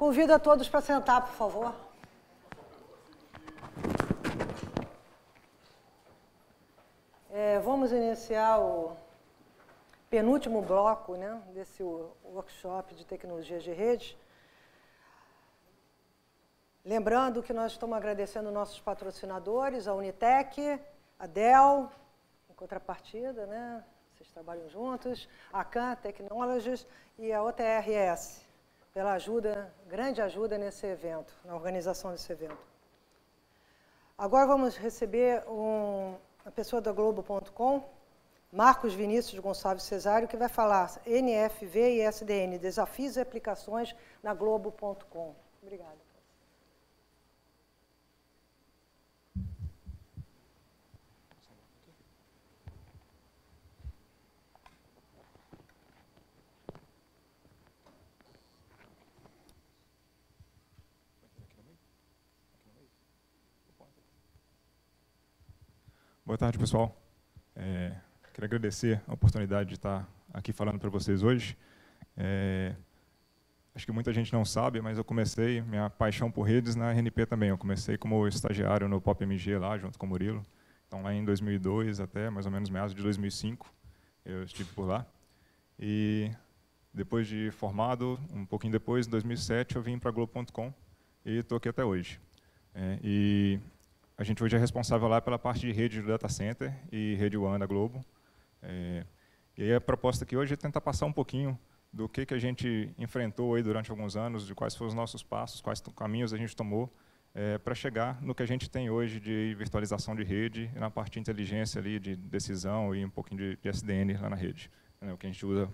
Convido a todos para sentar, por favor. Vamos iniciar o penúltimo bloco, né, desse workshop de tecnologias de rede. Lembrando que nós estamos agradecendo nossos patrocinadores, a Unitec, a Dell, em contrapartida, né, vocês trabalham juntos, a Can Technologies e a OTRS, pela ajuda, grande ajuda nesse evento, na organização desse evento. Agora vamos receber a pessoa da Globo.com, Marcos Vinícius Gonçalves Cesário, que vai falar NFV e SDN, desafios e aplicações na Globo.com. Obrigada. Boa tarde, pessoal. Quero agradecer a oportunidade de estar aqui falando para vocês hoje. Acho que muita gente não sabe, mas eu comecei minha paixão por redes na RNP também. Eu comecei como estagiário no PopMG lá, junto com o Murilo. Então, lá em 2002 até mais ou menos meados de 2005, eu estive por lá. E depois de formado, um pouquinho depois, em 2007, eu vim para a Globo.com e estou aqui até hoje. A gente hoje é responsável lá pela parte de rede do data center e rede WAN da Globo. E aí a proposta aqui hoje é tentar passar um pouquinho do que a gente enfrentou aí durante alguns anos, de quais foram os nossos passos, quais caminhos a gente tomou para chegar no que a gente tem hoje de virtualização de rede e na parte de inteligência ali, de decisão e um pouquinho de SDN lá na rede, né, o que a gente usa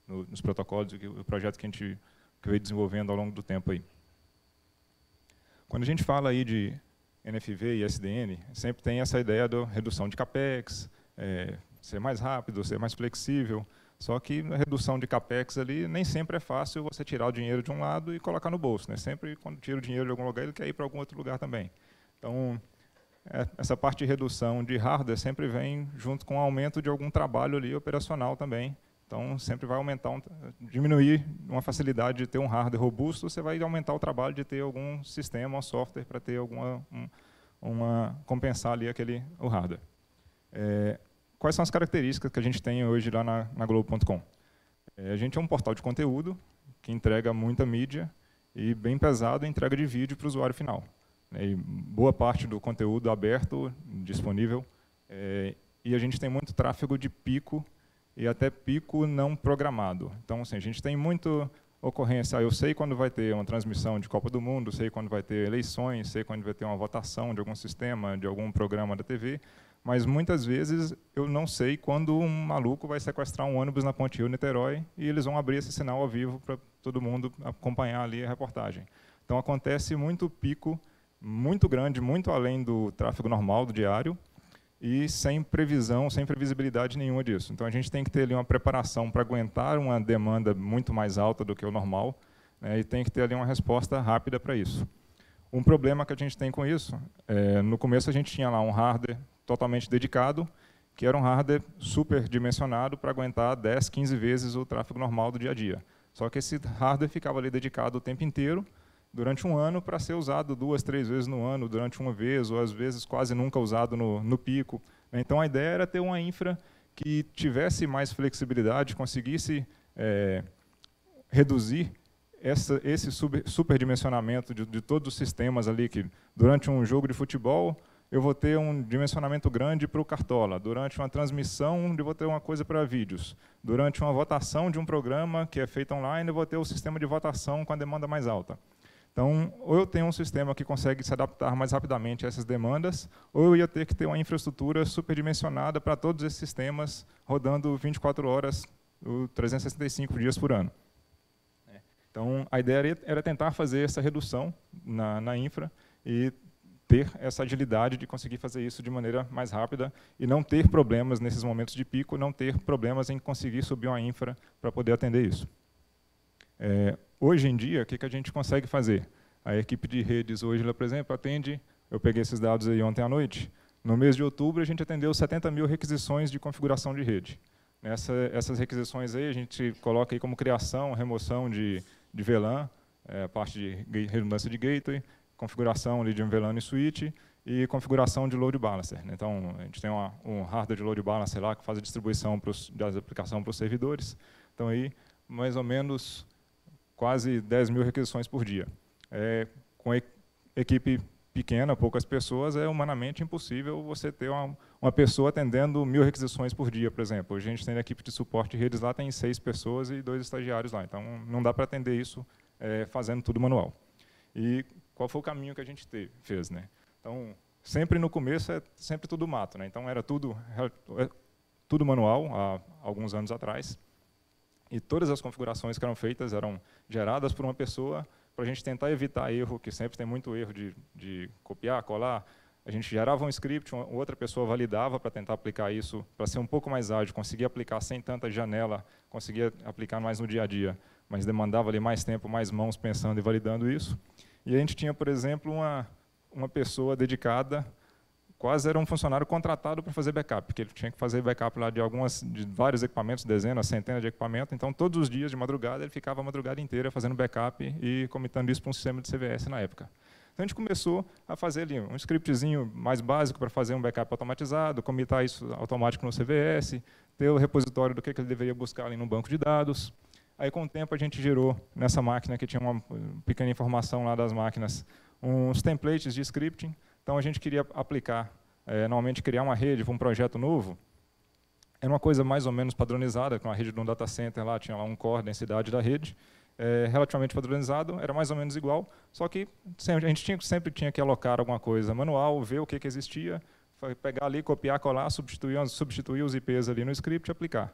nos protocolos e o projeto que a gente veio desenvolvendo ao longo do tempo aí. Quando a gente fala aí de NFV e SDN, sempre tem essa ideia da redução de CAPEX, ser mais rápido, ser mais flexível, só que na redução de CAPEX ali, nem sempre é fácil você tirar o dinheiro de um lado e colocar no bolso, né? Sempre quando tira o dinheiro de algum lugar, ele quer ir para algum outro lugar também. Então, essa parte de redução de hardware sempre vem junto com o aumento de algum trabalho ali operacional também. Então, sempre vai aumentar, diminuir uma facilidade de ter um hardware robusto, você vai aumentar o trabalho de ter algum sistema ou software para ter compensar ali o hardware. Quais são as características que a gente tem hoje lá na Globo.com? A gente é um portal de conteúdo que entrega muita mídia e bem pesado entrega de vídeo para o usuário final. E boa parte do conteúdo aberto, disponível, e a gente tem muito tráfego de pico e até pico não programado. Então, assim, a gente tem muita ocorrência. Eu sei quando vai ter uma transmissão de Copa do Mundo, sei quando vai ter eleições, sei quando vai ter uma votação de algum sistema, de algum programa da TV, mas muitas vezes eu não sei quando um maluco vai sequestrar um ônibus na Ponte Rio-Niterói e eles vão abrir esse sinal ao vivo para todo mundo acompanhar ali a reportagem. Então, acontece muito pico, muito grande, muito além do tráfego normal do diário, e sem previsão, sem previsibilidade nenhuma disso. Então, a gente tem que ter ali uma preparação para aguentar uma demanda muito mais alta do que o normal, né, e tem que ter ali uma resposta rápida para isso. Um problema que a gente tem com isso, no começo a gente tinha lá um hardware totalmente dedicado, que era um hardware super dimensionado para aguentar 10, 15 vezes o tráfego normal do dia a dia. Só que esse hardware ficava ali dedicado o tempo inteiro, durante um ano, para ser usado 2, 3 vezes no ano, durante uma vez, ou às vezes quase nunca usado no pico. Então, a ideia era ter uma infra que tivesse mais flexibilidade, conseguisse reduzir esse superdimensionamento de todos os sistemas ali, que durante um jogo de futebol eu vou ter um dimensionamento grande para o Cartola, durante uma transmissão eu vou ter uma coisa para vídeos, durante uma votação de um programa que é feito online eu vou ter o sistema de votação com a demanda mais alta. Então, ou eu tenho um sistema que consegue se adaptar mais rapidamente a essas demandas, ou eu ia ter que ter uma infraestrutura superdimensionada para todos esses sistemas rodando 24 horas, 365 dias por ano. Então, a ideia era tentar fazer essa redução na infra e ter essa agilidade de conseguir fazer isso de maneira mais rápida e não ter problemas nesses momentos de pico, não ter problemas em conseguir subir uma infra para poder atender isso. Hoje em dia, o que a gente consegue fazer? A equipe de redes hoje, por exemplo, atende, eu peguei esses dados aí ontem à noite, no mês de outubro a gente atendeu 70 mil requisições de configuração de rede. Essas requisições aí a gente coloca aí como criação, remoção de VLAN, a parte de redundância de gateway, configuração ali de VLAN e switch e configuração de load balancer. Então, a gente tem um hardware de load balancer lá que faz a distribuição das aplicações para os servidores. Então, aí, mais ou menos, quase 10 mil requisições por dia. Com equipe pequena, poucas pessoas, é humanamente impossível você ter uma pessoa atendendo 1000 requisições por dia, por exemplo. A gente tem a equipe de suporte de redes lá, tem 6 pessoas e 2 estagiários lá. Então, não dá para atender isso fazendo tudo manual. E qual foi o caminho que a gente fez, né? Então, sempre no começo é sempre tudo mato, né? Então, era tudo manual, há alguns anos atrás. E todas as configurações que eram feitas eram geradas por uma pessoa, para a gente tentar evitar erro, que sempre tem muito erro de copiar, colar. A gente gerava um script, outra pessoa validava para tentar aplicar isso, para ser um pouco mais ágil, conseguir aplicar sem tanta janela, conseguia aplicar mais no dia a dia, mas demandava ali mais tempo, mais mãos pensando e validando isso. E a gente tinha, por exemplo, uma pessoa dedicada, quase era um funcionário contratado para fazer backup, porque ele tinha que fazer backup lá de vários equipamentos, dezenas, centenas de equipamentos. Então, todos os dias de madrugada, ele ficava a madrugada inteira fazendo backup e comitando isso para um sistema de CVS na época. Então, a gente começou a fazer ali um scriptzinho mais básico para fazer um backup automatizado, comitar isso automático no CVS, ter o repositório do que ele deveria buscar ali no banco de dados. Aí, com o tempo, a gente gerou nessa máquina, que tinha uma pequena informação lá das máquinas, uns templates de scripting. Então, a gente queria aplicar, normalmente criar uma rede para um projeto novo. Era uma coisa mais ou menos padronizada, com a rede de um data center lá, tinha lá um core, densidade da rede, relativamente padronizado, era mais ou menos igual, só que a gente sempre tinha que alocar alguma coisa manual, ver o que existia, pegar ali, copiar, colar, substituir os IPs ali no script e aplicar.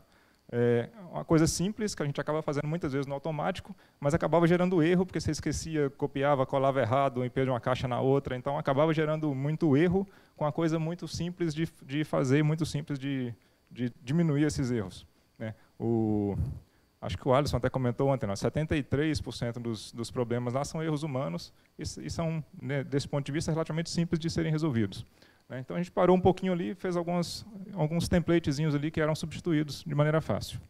Uma coisa simples, que a gente acaba fazendo muitas vezes no automático, mas acabava gerando erro, porque você esquecia, copiava, colava errado, o IP de uma caixa na outra, então acabava gerando muito erro com uma coisa muito simples de fazer, muito simples de diminuir esses erros, né? Acho que o Alisson até comentou ontem, 73% dos problemas lá são erros humanos e são, né, desse ponto de vista, relativamente simples de serem resolvidos. Então, a gente parou um pouquinho ali e fez alguns templatezinhos ali que eram substituídos de maneira fácil.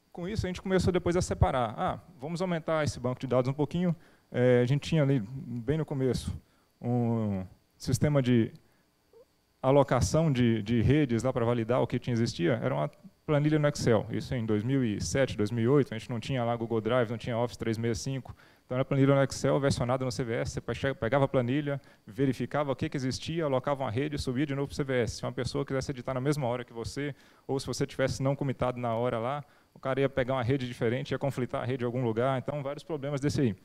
Com isso, a gente começou depois a separar. Vamos aumentar esse banco de dados um pouquinho. A gente tinha ali, bem no começo, um sistema de alocação de redes lá para validar o que existia. Era uma planilha no Excel. Isso em 2007, 2008. A gente não tinha lá Google Drive, não tinha Office 365. Então, era planilha no Excel, versionada no CVS, você pegava a planilha, verificava o que existia, alocava uma rede e subia de novo para o CVS. Se uma pessoa quisesse editar na mesma hora que você, ou se você tivesse não comitado na hora lá, o cara ia pegar uma rede diferente, ia conflitar a rede em algum lugar, então vários problemas desse aí.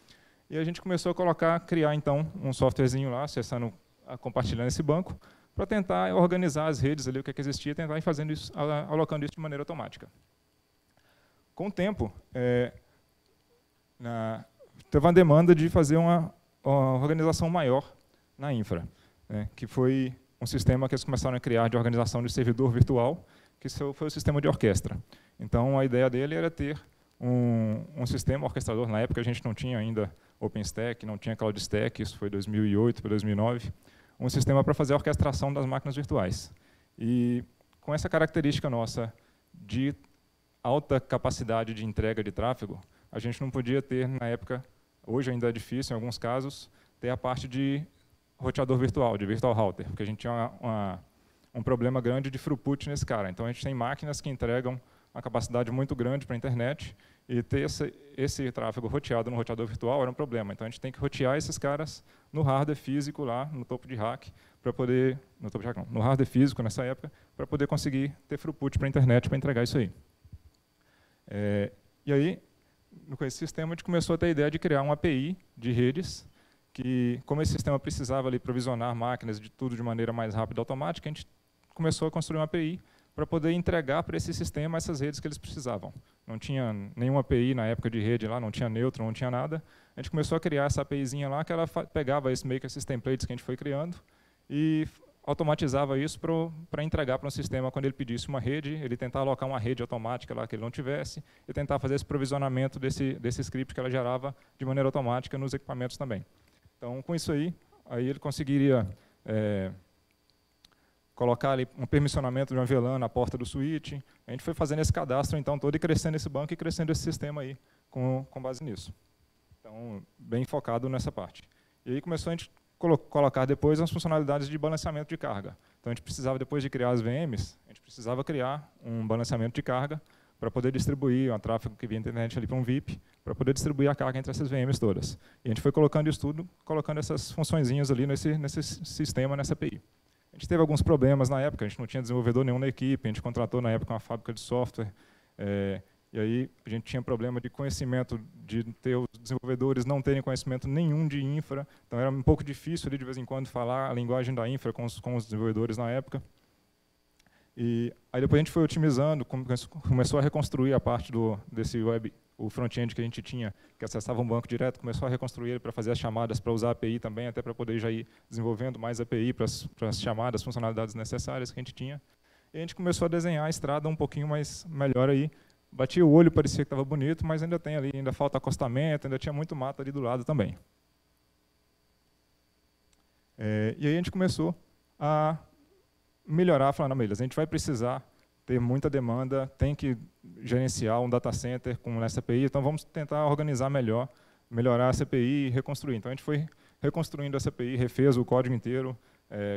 E a gente começou a criar então um softwarezinho lá, acessando, compartilhando esse banco, para tentar organizar as redes ali, o que existia, e tentar ir fazendo isso, alocando isso de maneira automática. Com o tempo, teve uma demanda de fazer uma organização maior na infra, né, que foi um sistema que eles começaram a criar de organização de servidor virtual, que foi o sistema de orquestra. Então, a ideia dele era ter um sistema orquestrador. Na época, a gente não tinha ainda OpenStack, não tinha CloudStack, isso foi 2008 para 2009, um sistema para fazer a orquestração das máquinas virtuais. E, com essa característica nossa de alta capacidade de entrega de tráfego, a gente não podia ter, na época, hoje ainda é difícil, em alguns casos, ter a parte de roteador virtual, de virtual router, porque a gente tinha um problema grande de throughput nesse cara. Então, a gente tem máquinas que entregam uma capacidade muito grande para a internet, e ter esse tráfego roteado no roteador virtual era um problema. Então, a gente tem que rotear esses caras no hardware físico, lá no topo de rack, para poder... no hardware físico, nessa época, para poder conseguir ter throughput para a internet para entregar isso aí. E aí, com esse sistema, a gente começou a ter a ideia de criar uma API de redes, que, como esse sistema precisava ali provisionar máquinas de tudo de maneira mais rápida e automática, a gente começou a construir uma API para poder entregar para esse sistema essas redes que eles precisavam. Não tinha nenhuma API na época de rede lá, não tinha neutro, não tinha nada. A gente começou a criar essa APIzinha lá, que ela pegava meio que esses templates que a gente foi criando e automatizava isso para entregar para um sistema quando ele pedisse uma rede, ele tentar alocar uma rede automática lá que ele não tivesse e tentar fazer esse provisionamento desse script que ela gerava de maneira automática nos equipamentos também. Então, com isso aí ele conseguiria colocar ali um permissionamento de uma VLAN na porta do switch. A gente foi fazendo esse cadastro então todo e crescendo esse banco e crescendo esse sistema aí com base nisso. Então, bem focado nessa parte. E aí começou a gente colocar depois as funcionalidades de balanceamento de carga. Então, a gente precisava, depois de criar as VMs, a gente precisava criar um balanceamento de carga para poder distribuir o tráfego que vinha da internet ali para um VIP, para poder distribuir a carga entre essas VMs todas. E a gente foi colocando isso tudo, colocando essas funçõezinhas ali nesse sistema, nessa API. A gente teve alguns problemas na época, a gente não tinha desenvolvedor nenhum na equipe, a gente contratou na época uma fábrica de software, e aí a gente tinha problema de conhecimento, de ter os desenvolvedores não terem conhecimento nenhum de infra, então era um pouco difícil ali, de vez em quando falar a linguagem da infra com os desenvolvedores na época. E aí depois a gente foi otimizando, começou a reconstruir a parte desse web, o front-end que a gente tinha, que acessava um banco direto, começou a reconstruir ele para fazer as chamadas, para usar a API também, até para poder já ir desenvolvendo mais API para as chamadas, funcionalidades necessárias que a gente tinha. E a gente começou a desenhar a estrada um pouquinho mais melhor aí. Batia o olho, parecia que estava bonito, mas ainda tem ali, ainda falta acostamento, ainda tinha muito mato ali do lado também. E aí a gente começou a melhorar, falando, não, beleza, a gente vai precisar ter muita demanda, tem que gerenciar um data center com essa API, então vamos tentar organizar melhor, melhorar essa API e reconstruir. Então a gente foi reconstruindo essa API, refez o código inteiro,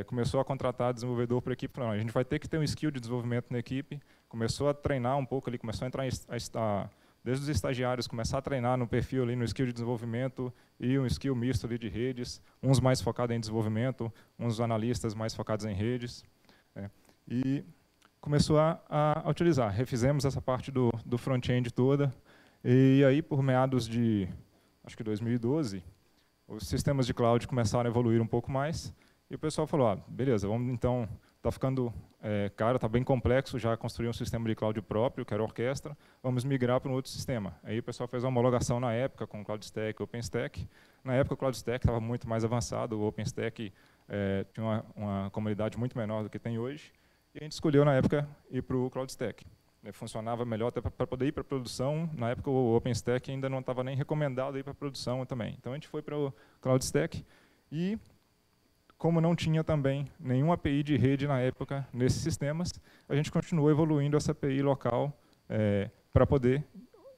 começou a contratar desenvolvedor para a equipe, falou, não, a gente vai ter que ter um skill de desenvolvimento na equipe, começou a treinar um pouco ali, começou a entrar desde os estagiários, começar a treinar no perfil ali, no skill de desenvolvimento e um skill misto ali de redes, uns mais focados em desenvolvimento, uns analistas mais focados em redes. E começou a utilizar. Refizemos essa parte do front-end toda, e aí, por meados de, acho que 2012, os sistemas de cloud começaram a evoluir um pouco mais, e o pessoal falou, beleza, vamos então, está ficando caro, está bem complexo, já construir um sistema de cloud próprio, que era a Orquestra, vamos migrar para um outro sistema. Aí o pessoal fez uma homologação na época com o CloudStack e o OpenStack. Na época o CloudStack estava muito mais avançado, o OpenStack tinha uma comunidade muito menor do que tem hoje, e a gente escolheu, na época, ir para o CloudStack. Funcionava melhor até para poder ir para a produção. Na época, o OpenStack ainda não estava nem recomendado ir para a produção também. Então, a gente foi para o CloudStack. E, como não tinha também nenhuma API de rede na época nesses sistemas, a gente continuou evoluindo essa API local para poder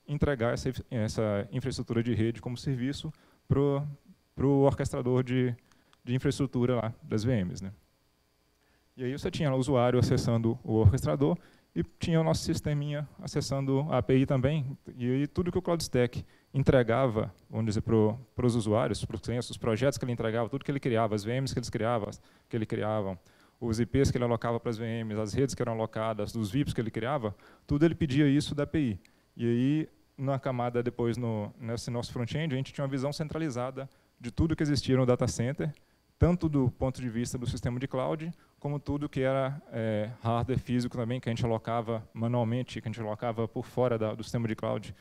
entregar essa infraestrutura de rede como serviço para o orquestrador de infraestrutura lá das VMs, né? E aí você tinha o usuário acessando o orquestrador e tinha o nosso sisteminha acessando a API também. E aí tudo que o CloudStack entregava, vamos dizer, para os usuários, para os projetos que ele entregava, tudo que ele criava, as VMs que ele criava, os IPs que ele alocava para as VMs, as redes que eram alocadas, os VIPs que ele criava, tudo ele pedia isso da API. E aí, na camada depois, nesse nosso front-end, a gente tinha uma visão centralizada de tudo que existia no data center, tanto do ponto de vista do sistema de cloud, como tudo que era hardware físico também, que a gente alocava manualmente, que a gente alocava por fora do sistema de cloud,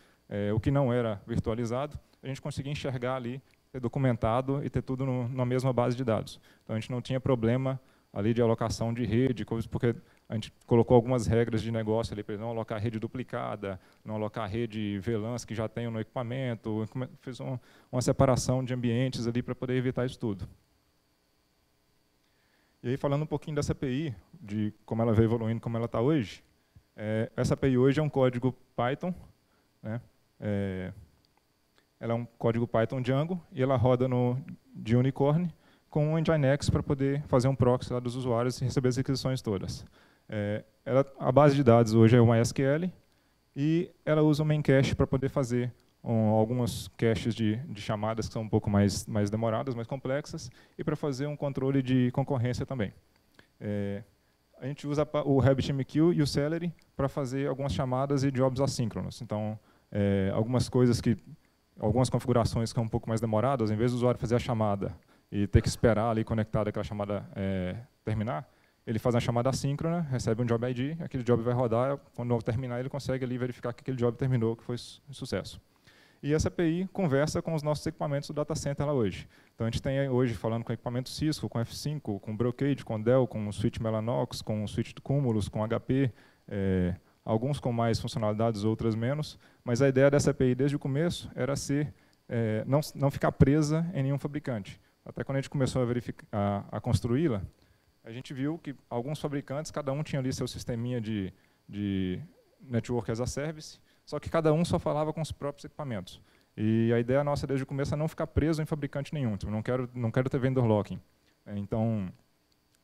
o que não era virtualizado, a gente conseguia enxergar ali, ter documentado e ter tudo na mesma base de dados. Então, a gente não tinha problema ali de alocação de rede, porque a gente colocou algumas regras de negócio ali para não alocar rede duplicada, não alocar rede VLANs que já tenham no equipamento, fez uma separação de ambientes ali para poder evitar isso tudo. E aí, falando um pouquinho dessa API, de como ela veio evoluindo, como ela está hoje, essa API hoje é um código Python, né? Ela é um código Python Django, e ela roda de Unicorn com um Nginx para poder fazer um proxy lá dos usuários e receber as requisições todas. A base de dados hoje é o MySQL, e ela usa o Memcache para poder fazer algumas caches de chamadas que são um pouco mais demoradas, mais complexas, e para fazer um controle de concorrência também. A gente usa o RabbitMQ e o Celery para fazer algumas chamadas e jobs assíncronos. Então, algumas configurações que são um pouco mais demoradas, em vez do usuário fazer a chamada e ter que esperar ali conectado aquela chamada terminar, ele faz uma chamada assíncrona, recebe um job ID, aquele job vai rodar, quando terminar ele consegue ali verificar que aquele job terminou, que foi sucesso. E essa API conversa com os nossos equipamentos do data center lá hoje. Então, a gente tem hoje falando com equipamento Cisco, com F5, com Brocade, com Dell, com o switch Mellanox, com o switch Cumulus, com HP, alguns com mais funcionalidades, outras menos, mas a ideia dessa API desde o começo era não ficar presa em nenhum fabricante. Até quando a gente começou a construí-la, a gente viu que alguns fabricantes, cada um tinha ali seu sisteminha de Network as a Service, só que cada um só falava com os próprios equipamentos. E a ideia nossa desde o começo é não ficar preso em fabricante nenhum, tipo, não quero ter vendor locking. Então,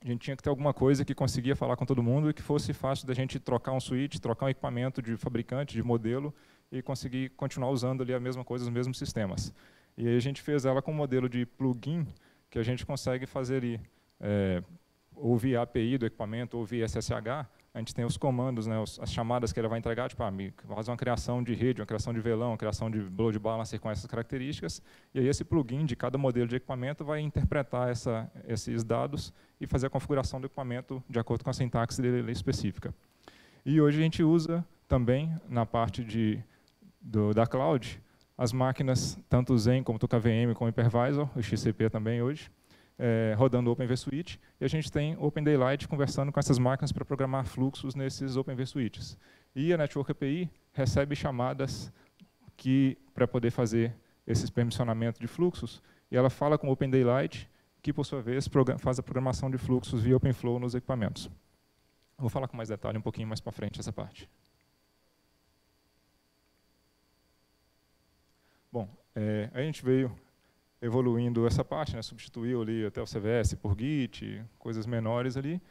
a gente tinha que ter alguma coisa que conseguia falar com todo mundo e que fosse fácil da gente trocar um switch, trocar um equipamento de fabricante, de modelo, e conseguir continuar usando ali a mesma coisa, os mesmos sistemas. E aí a gente fez ela com um modelo de plugin, que a gente consegue fazer ali, ou via API do equipamento, ou via SSH, a gente tem os comandos, né, as chamadas que ela vai entregar, tipo, fazer uma criação de rede, uma criação de velão, uma criação de load balancer com essas características, e aí esse plugin de cada modelo de equipamento vai interpretar esses dados e fazer a configuração do equipamento de acordo com a sintaxe dele específica. E hoje a gente usa também, na parte da cloud, as máquinas, tanto o Zen como o KVM, como o Hypervisor, o XCP também hoje, rodando o Open vSwitch, e a gente tem Open Daylight conversando com essas máquinas para programar fluxos nesses Open vSwitches. E a Network API recebe chamadas para poder fazer esses permissionamentos de fluxos, e ela fala com o Open Daylight, que por sua vez faz a programação de fluxos via OpenFlow nos equipamentos. Vou falar com mais detalhe um pouquinho mais para frente essa parte. Bom, a gente veio evoluindo essa parte, né, substituiu ali até o CVS por Git, coisas menores ali,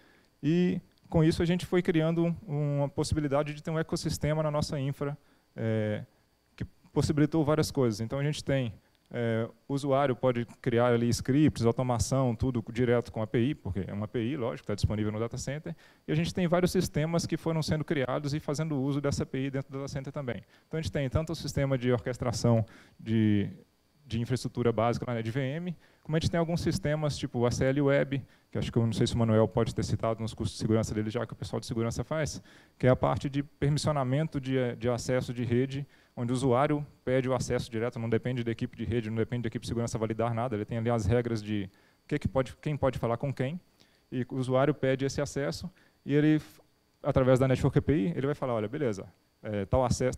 e com isso a gente foi criando uma possibilidade de ter um ecossistema na nossa infra, que possibilitou várias coisas. Então a gente tem, o usuário pode criar ali scripts, automação, tudo direto com a API, porque é uma API, lógico, está disponível no data center, e a gente tem vários sistemas que foram sendo criados e fazendo uso dessa API dentro do data center também. Então a gente tem tanto o sistema de orquestração de infraestrutura básica lá, né, de VM, como a gente tem alguns sistemas, tipo o ACL Web, que acho que eu não sei se o Manuel pode ter citado nos cursos de segurança dele já, que o pessoal de segurança faz, que é a parte de permissionamento de acesso de rede, onde o usuário pede o acesso direto, não depende da equipe de rede, não depende da equipe de segurança validar nada, ele tem ali as regras de quem pode falar com quem, e o usuário pede esse acesso, e ele, através da Network API, ele vai falar, olha, beleza,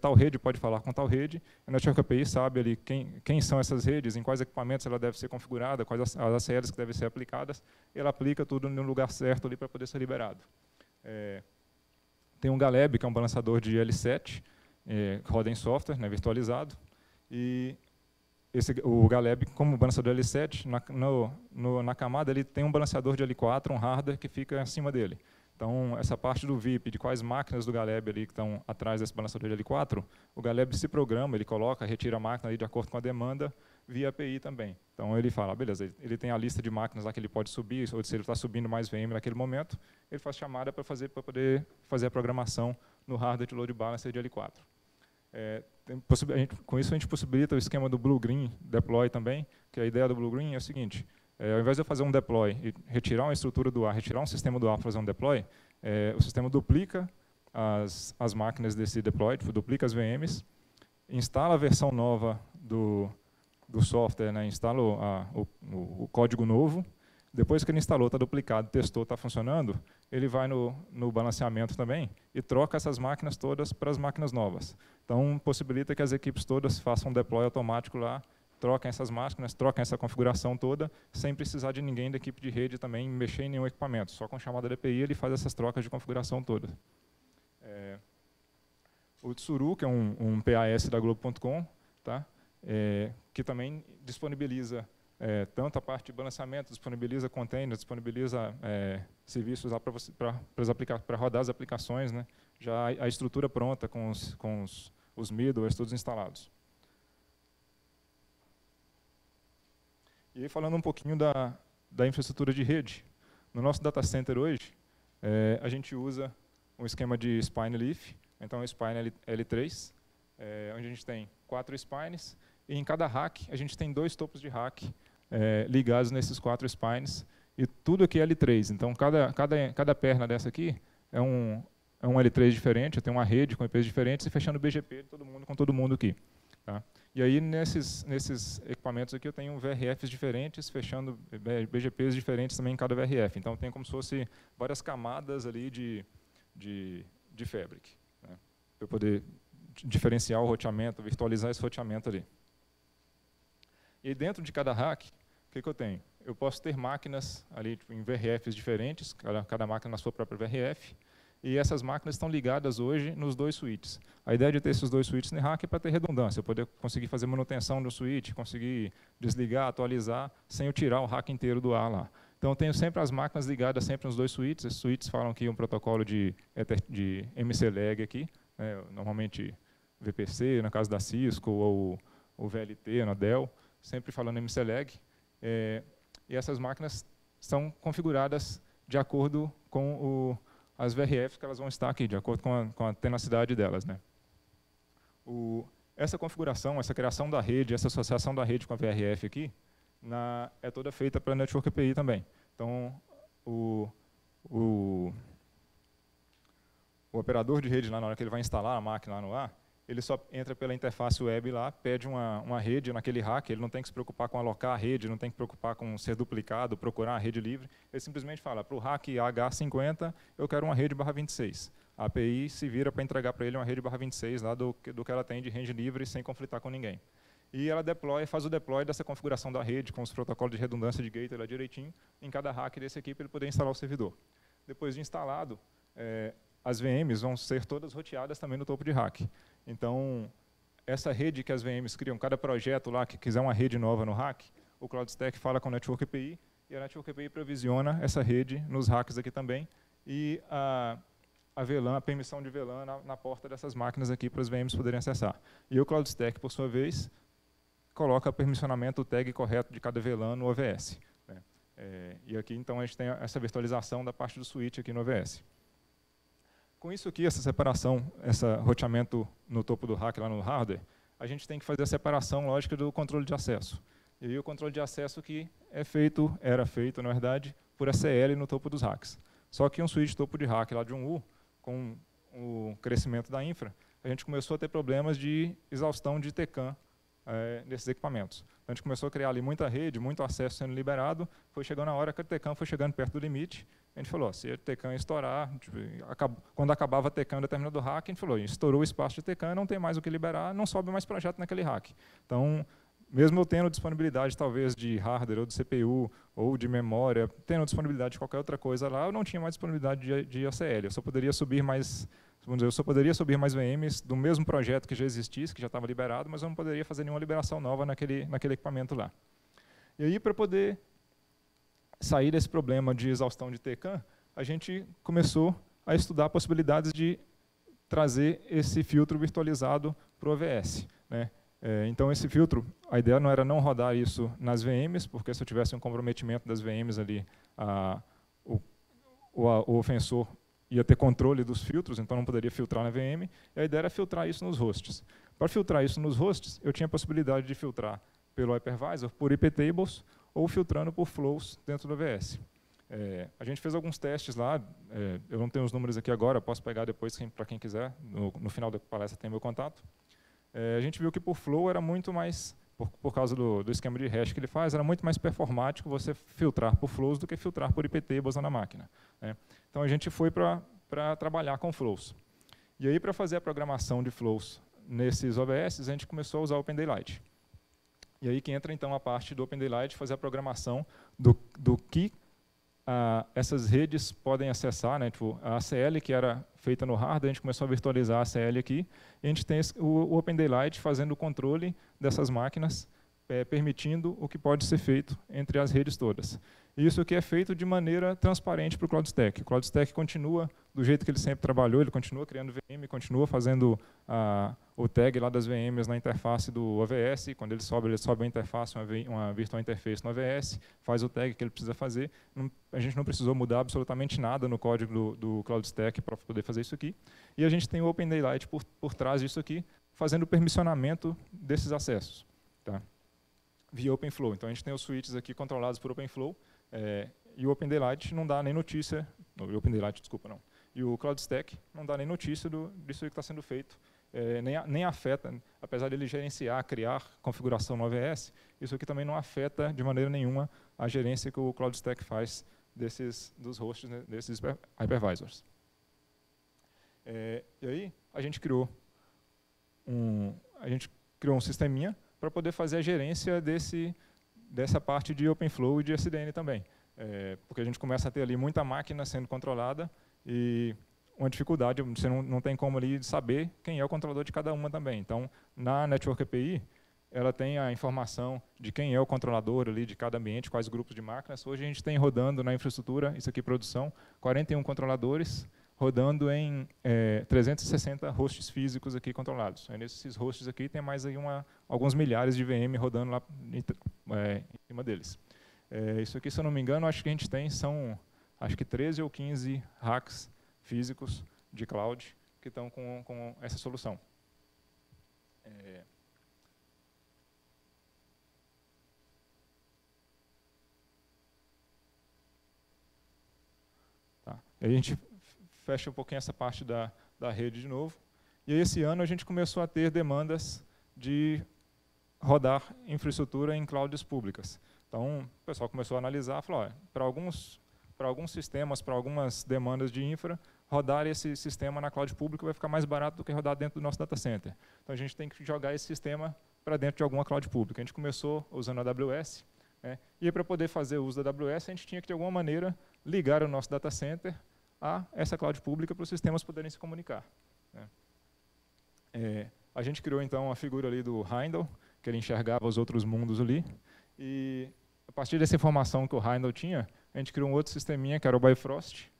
tal rede pode falar com tal rede, a Network API sabe ali quem são essas redes, em quais equipamentos ela deve ser configurada, quais as ACLs que devem ser aplicadas, e ela aplica tudo no lugar certo ali para poder ser liberado. Tem um Galeb, que é um balanceador de L7, que roda em software, né, virtualizado, e o Galeb, como balanceador L7, na camada ele tem um balanceador de L4, um hardware que fica acima dele. Então, essa parte do VIP, de quais máquinas do Galeb ali que estão atrás desse balanceador de L4, o Galeb se programa, ele coloca, retira a máquina ali de acordo com a demanda, via API também. Então, ele fala, beleza, ele tem a lista de máquinas lá que ele pode subir, ou se ele está subindo mais VM naquele momento, ele faz chamada para poder fazer a programação no hardware de load balancer de L4. Com isso, a gente possibilita o esquema do Blue-Green Deploy também, que a ideia do Blue-Green é o seguinte, ao invés de eu fazer um deploy e retirar uma estrutura do ar, retirar um sistema do ar para fazer um deploy, o sistema duplica as máquinas desse deploy, duplica as VMs, instala a versão nova do software, né, instala o código novo, depois que ele instalou, está duplicado, testou, está funcionando, ele vai no balanceamento também e troca essas máquinas todas para as máquinas novas. Então, possibilita que as equipes todas façam um deploy automático lá, troquem essas máquinas, troquem essa configuração toda, sem precisar de ninguém da equipe de rede também mexer em nenhum equipamento. Só com chamada de API ele faz essas trocas de configuração toda. O Tsuru, que é um PAS da Globo.com, tá? Que também disponibiliza tanto a parte de balanceamento, disponibiliza containers, disponibiliza serviços lá para rodar as aplicações, né? Já a estrutura pronta com os middlewares todos instalados. E aí, falando um pouquinho da infraestrutura de rede. No nosso data center hoje, a gente usa um esquema de spine leaf, então o spine L3, onde a gente tem 4 spines, e em cada rack a gente tem 2 topos de rack ligados nesses 4 spines, e tudo aqui é L3, então cada perna dessa aqui é um L3 diferente, tem uma rede com IPs diferentes e fechando o BGP com todo mundo aqui. Tá? E aí, nesses equipamentos aqui, eu tenho VRFs diferentes, fechando BGPs diferentes também em cada VRF. Então, tem como se fosse várias camadas ali de fabric, né? Para eu poder diferenciar o roteamento, virtualizar esse roteamento ali. E dentro de cada rack, que eu tenho? Eu posso ter máquinas ali tipo, em VRFs diferentes, cada máquina na sua própria VRF, e essas máquinas estão ligadas hoje nos 2 switches. A ideia de ter esses 2 switches no rack é para ter redundância, poder conseguir fazer manutenção do switch, conseguir desligar, atualizar, sem eu tirar o rack inteiro do ar lá. Então, eu tenho sempre as máquinas ligadas sempre nos 2 switches. Esses switches falam aqui um protocolo de MCLAG aqui, né, normalmente VPC, no caso da Cisco, ou o VLT, na Dell, sempre falando MCLAG. E essas máquinas são configuradas de acordo com as VRFs que elas vão estar aqui, de acordo com a tenacidade delas, né. Essa configuração, essa criação da rede, essa associação da rede com a VRF aqui, é toda feita pela Network API também. Então, o operador de rede, lá, na hora que ele vai instalar a máquina lá no ar, ele só entra pela interface web lá, pede uma rede naquele rack, ele não tem que se preocupar com alocar a rede, não tem que se preocupar com ser duplicado, procurar a rede livre. Ele simplesmente fala, para o rack H50, eu quero uma rede /26. A API se vira para entregar para ele uma rede /26 lá do que ela tem de range livre, sem conflitar com ninguém. E ela faz o deploy dessa configuração da rede, com os protocolos de redundância de gateway lá direitinho, em cada rack desse aqui, para ele poder instalar o servidor. Depois de instalado, as VMs vão ser todas roteadas também no topo de rack. Então, essa rede que as VMs criam, cada projeto lá que quiser uma rede nova no rack, o CloudStack fala com a Network API, e a Network API provisiona essa rede nos racks aqui também, e a VLAN, a permissão de VLAN na porta dessas máquinas aqui para as VMs poderem acessar. E o CloudStack, por sua vez, coloca permissionamento, o tag correto de cada VLAN no OVS. Né? E aqui, então, a gente tem essa virtualização da parte do switch aqui no OVS. Com isso aqui, essa separação, esse roteamento no topo do rack, lá no hardware, a gente tem que fazer a separação lógica do controle de acesso. E aí o controle de acesso que era feito, na verdade, por ACL no topo dos racks. Só que um switch topo de rack lá de 1U, com o crescimento da infra, a gente começou a ter problemas de exaustão de TCAM desses equipamentos. Então, a gente começou a criar ali muita rede, muito acesso sendo liberado, foi chegando a hora que o TCAM foi chegando perto do limite, a gente falou, se o TCAM estourar, quando acabava a TCAM em determinado rack, a gente falou, estourou o espaço de TCAM, não tem mais o que liberar, não sobe mais projeto naquele rack. Então, mesmo eu tendo disponibilidade, talvez, de hardware, ou de CPU, ou de memória, tendo disponibilidade de qualquer outra coisa lá, eu não tinha mais disponibilidade de ACL, eu só poderia subir mais... eu só poderia subir mais VMs do mesmo projeto que já existisse, que já estava liberado, mas eu não poderia fazer nenhuma liberação nova naquele equipamento lá. E aí, para poder sair desse problema de exaustão de TCAM, a gente começou a estudar possibilidades de trazer esse filtro virtualizado para o OVS. Né? Então, esse filtro, a ideia não era não rodar isso nas VMs, porque se eu tivesse um comprometimento das VMs ali, o ofensor ia ter controle dos filtros, então não poderia filtrar na VM, e a ideia era filtrar isso nos hosts. Para filtrar isso nos hosts, eu tinha a possibilidade de filtrar pelo hypervisor, por iptables, ou filtrando por flows dentro do OVS. A gente fez alguns testes lá, eu não tenho os números aqui agora, posso pegar depois para quem quiser, no final da palestra tem meu contato. A gente viu que por flow era muito mais, por causa do esquema de hash que ele faz, era muito mais performático você filtrar por flows do que filtrar por iptables na máquina. Né? Então, a gente foi para trabalhar com flows. E aí, para fazer a programação de flows nesses OVS, a gente começou a usar o OpenDaylight. E aí que entra, então, a parte do OpenDaylight, fazer a programação do que essas redes podem acessar. Né? Tipo, a ACL, que era feita no hardware, a gente começou a virtualizar a ACL aqui, e a gente tem o OpenDaylight fazendo o controle dessas máquinas, permitindo o que pode ser feito entre as redes todas. Isso aqui é feito de maneira transparente para o CloudStack. O CloudStack continua do jeito que ele sempre trabalhou, ele continua criando VM, continua fazendo o tag lá das VMs na interface do OVS, quando ele sobe a interface, uma virtual interface no OVS, faz o tag que ele precisa fazer. A gente não precisou mudar absolutamente nada no código do CloudStack para poder fazer isso aqui. E a gente tem o OpenDaylight por trás disso aqui, fazendo o permissionamento desses acessos. Tá? Via OpenFlow. Então, a gente tem os switches aqui controlados por OpenFlow, e o OpenDaylight não dá nem notícia, o OpenDaylight, desculpa, não. E o CloudStack não dá nem notícia disso que está sendo feito, nem afeta, apesar de ele gerenciar, criar configuração no OVS, isso aqui também não afeta de maneira nenhuma a gerência que o CloudStack faz dos hosts, né, desses hypervisors. E aí, a gente criou um sisteminha para poder fazer a gerência dessa parte de OpenFlow e de SDN também. Porque a gente começa a ter ali muita máquina sendo controlada e uma dificuldade, você não tem como ali saber quem é o controlador de cada uma também. Então, na Network API, ela tem a informação de quem é o controlador ali de cada ambiente, quais grupos de máquinas. Hoje a gente tem rodando na infraestrutura, isso aqui produção, 41 controladores, rodando em 360 hosts físicos aqui controlados. Aí nesses hosts aqui tem mais aí alguns milhares de VM rodando lá em cima deles. Isso aqui, se eu não me engano, acho que a gente tem, acho que 13 ou 15 racks físicos de cloud que estão com essa solução. Tá. E aí a gente fecha um pouquinho essa parte da rede de novo. E aí esse ano a gente começou a ter demandas de rodar infraestrutura em clouds públicas. Então o pessoal começou a analisar, falou, para alguns sistemas, para algumas demandas de infra, rodar esse sistema na cloud pública vai ficar mais barato do que rodar dentro do nosso data center. Então a gente tem que jogar esse sistema para dentro de alguma cloud pública. A gente começou usando a AWS, e para poder fazer o uso da AWS, a gente tinha que, de alguma maneira, ligar o nosso data center a essa cloud pública para os sistemas poderem se comunicar. A gente criou, então, a figura ali do Heindel, que ele enxergava os outros mundos ali, e a partir dessa informação que o Heindel tinha, a gente criou um outro sisteminha, que era o Bifrost,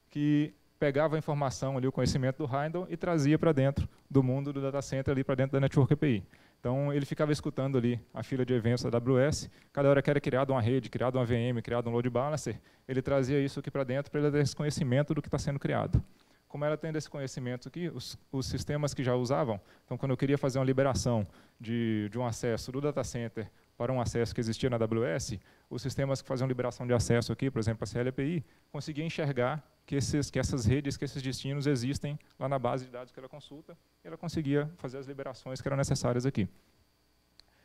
que pegava a informação ali, o conhecimento do Heindel, e trazia para dentro do mundo do data center, ali para dentro da Network API. Então, ele ficava escutando ali a fila de eventos da AWS, cada hora que era criada uma rede, criada uma VM, criado um load balancer, ele trazia isso aqui para dentro para ele ter esse conhecimento do que está sendo criado. Como ela tendo esse conhecimento aqui, os sistemas que já usavam, então, quando eu queria fazer uma liberação de um acesso do data center para um acesso que existia na AWS, os sistemas que faziam liberação de acesso aqui, por exemplo, a CLAPI, conseguiam enxergar que essas redes, que esses destinos existem lá na base de dados que ela consulta, e ela conseguia fazer as liberações que eram necessárias aqui.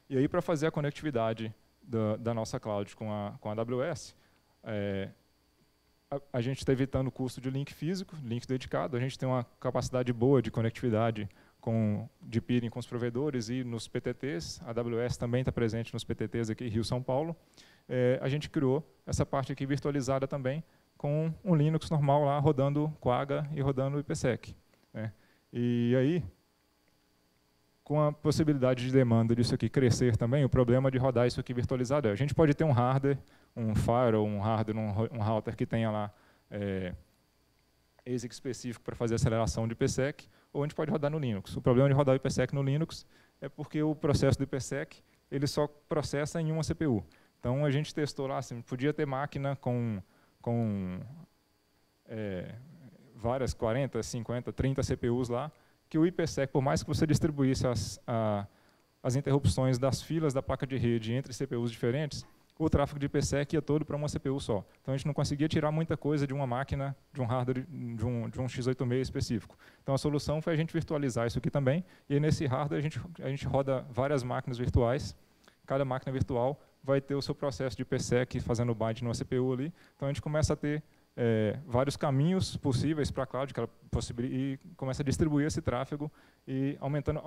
E aí, para fazer a conectividade da nossa cloud com a AWS, a gente está evitando o custo de link físico, link dedicado, a gente tem uma capacidade boa de conectividade de peering com os provedores e nos PTTs, a AWS também está presente nos PTTs aqui, Rio, São Paulo. A gente criou essa parte aqui virtualizada também, com um Linux normal lá, rodando Quagga e rodando IPsec. E aí, com a possibilidade de demanda disso aqui crescer também, o problema de rodar isso aqui virtualizado a gente pode ter um hardware, um firewall, um hardware, um router que tenha lá ASIC específico para fazer aceleração de IPsec, ou a gente pode rodar no Linux. O problema de rodar o IPsec no Linux é porque o processo do IPsec ele só processa em uma CPU. Então a gente testou lá, assim, podia ter máquina com várias 40, 50, 30 CPUs lá, que o IPsec, por mais que você distribuísse as interrupções das filas da placa de rede entre CPUs diferentes, o tráfego de IPsec ia todo para uma CPU só. Então a gente não conseguia tirar muita coisa de uma máquina, de um hardware, de um x86 específico. Então a solução foi a gente virtualizar isso aqui também, e aí nesse hardware a gente roda várias máquinas virtuais, cada máquina virtual vai ter o seu processo de IPsec fazendo bind numa CPU ali, então a gente começa a ter vários caminhos possíveis para a cloud, que ela e começa a distribuir esse tráfego e aumentando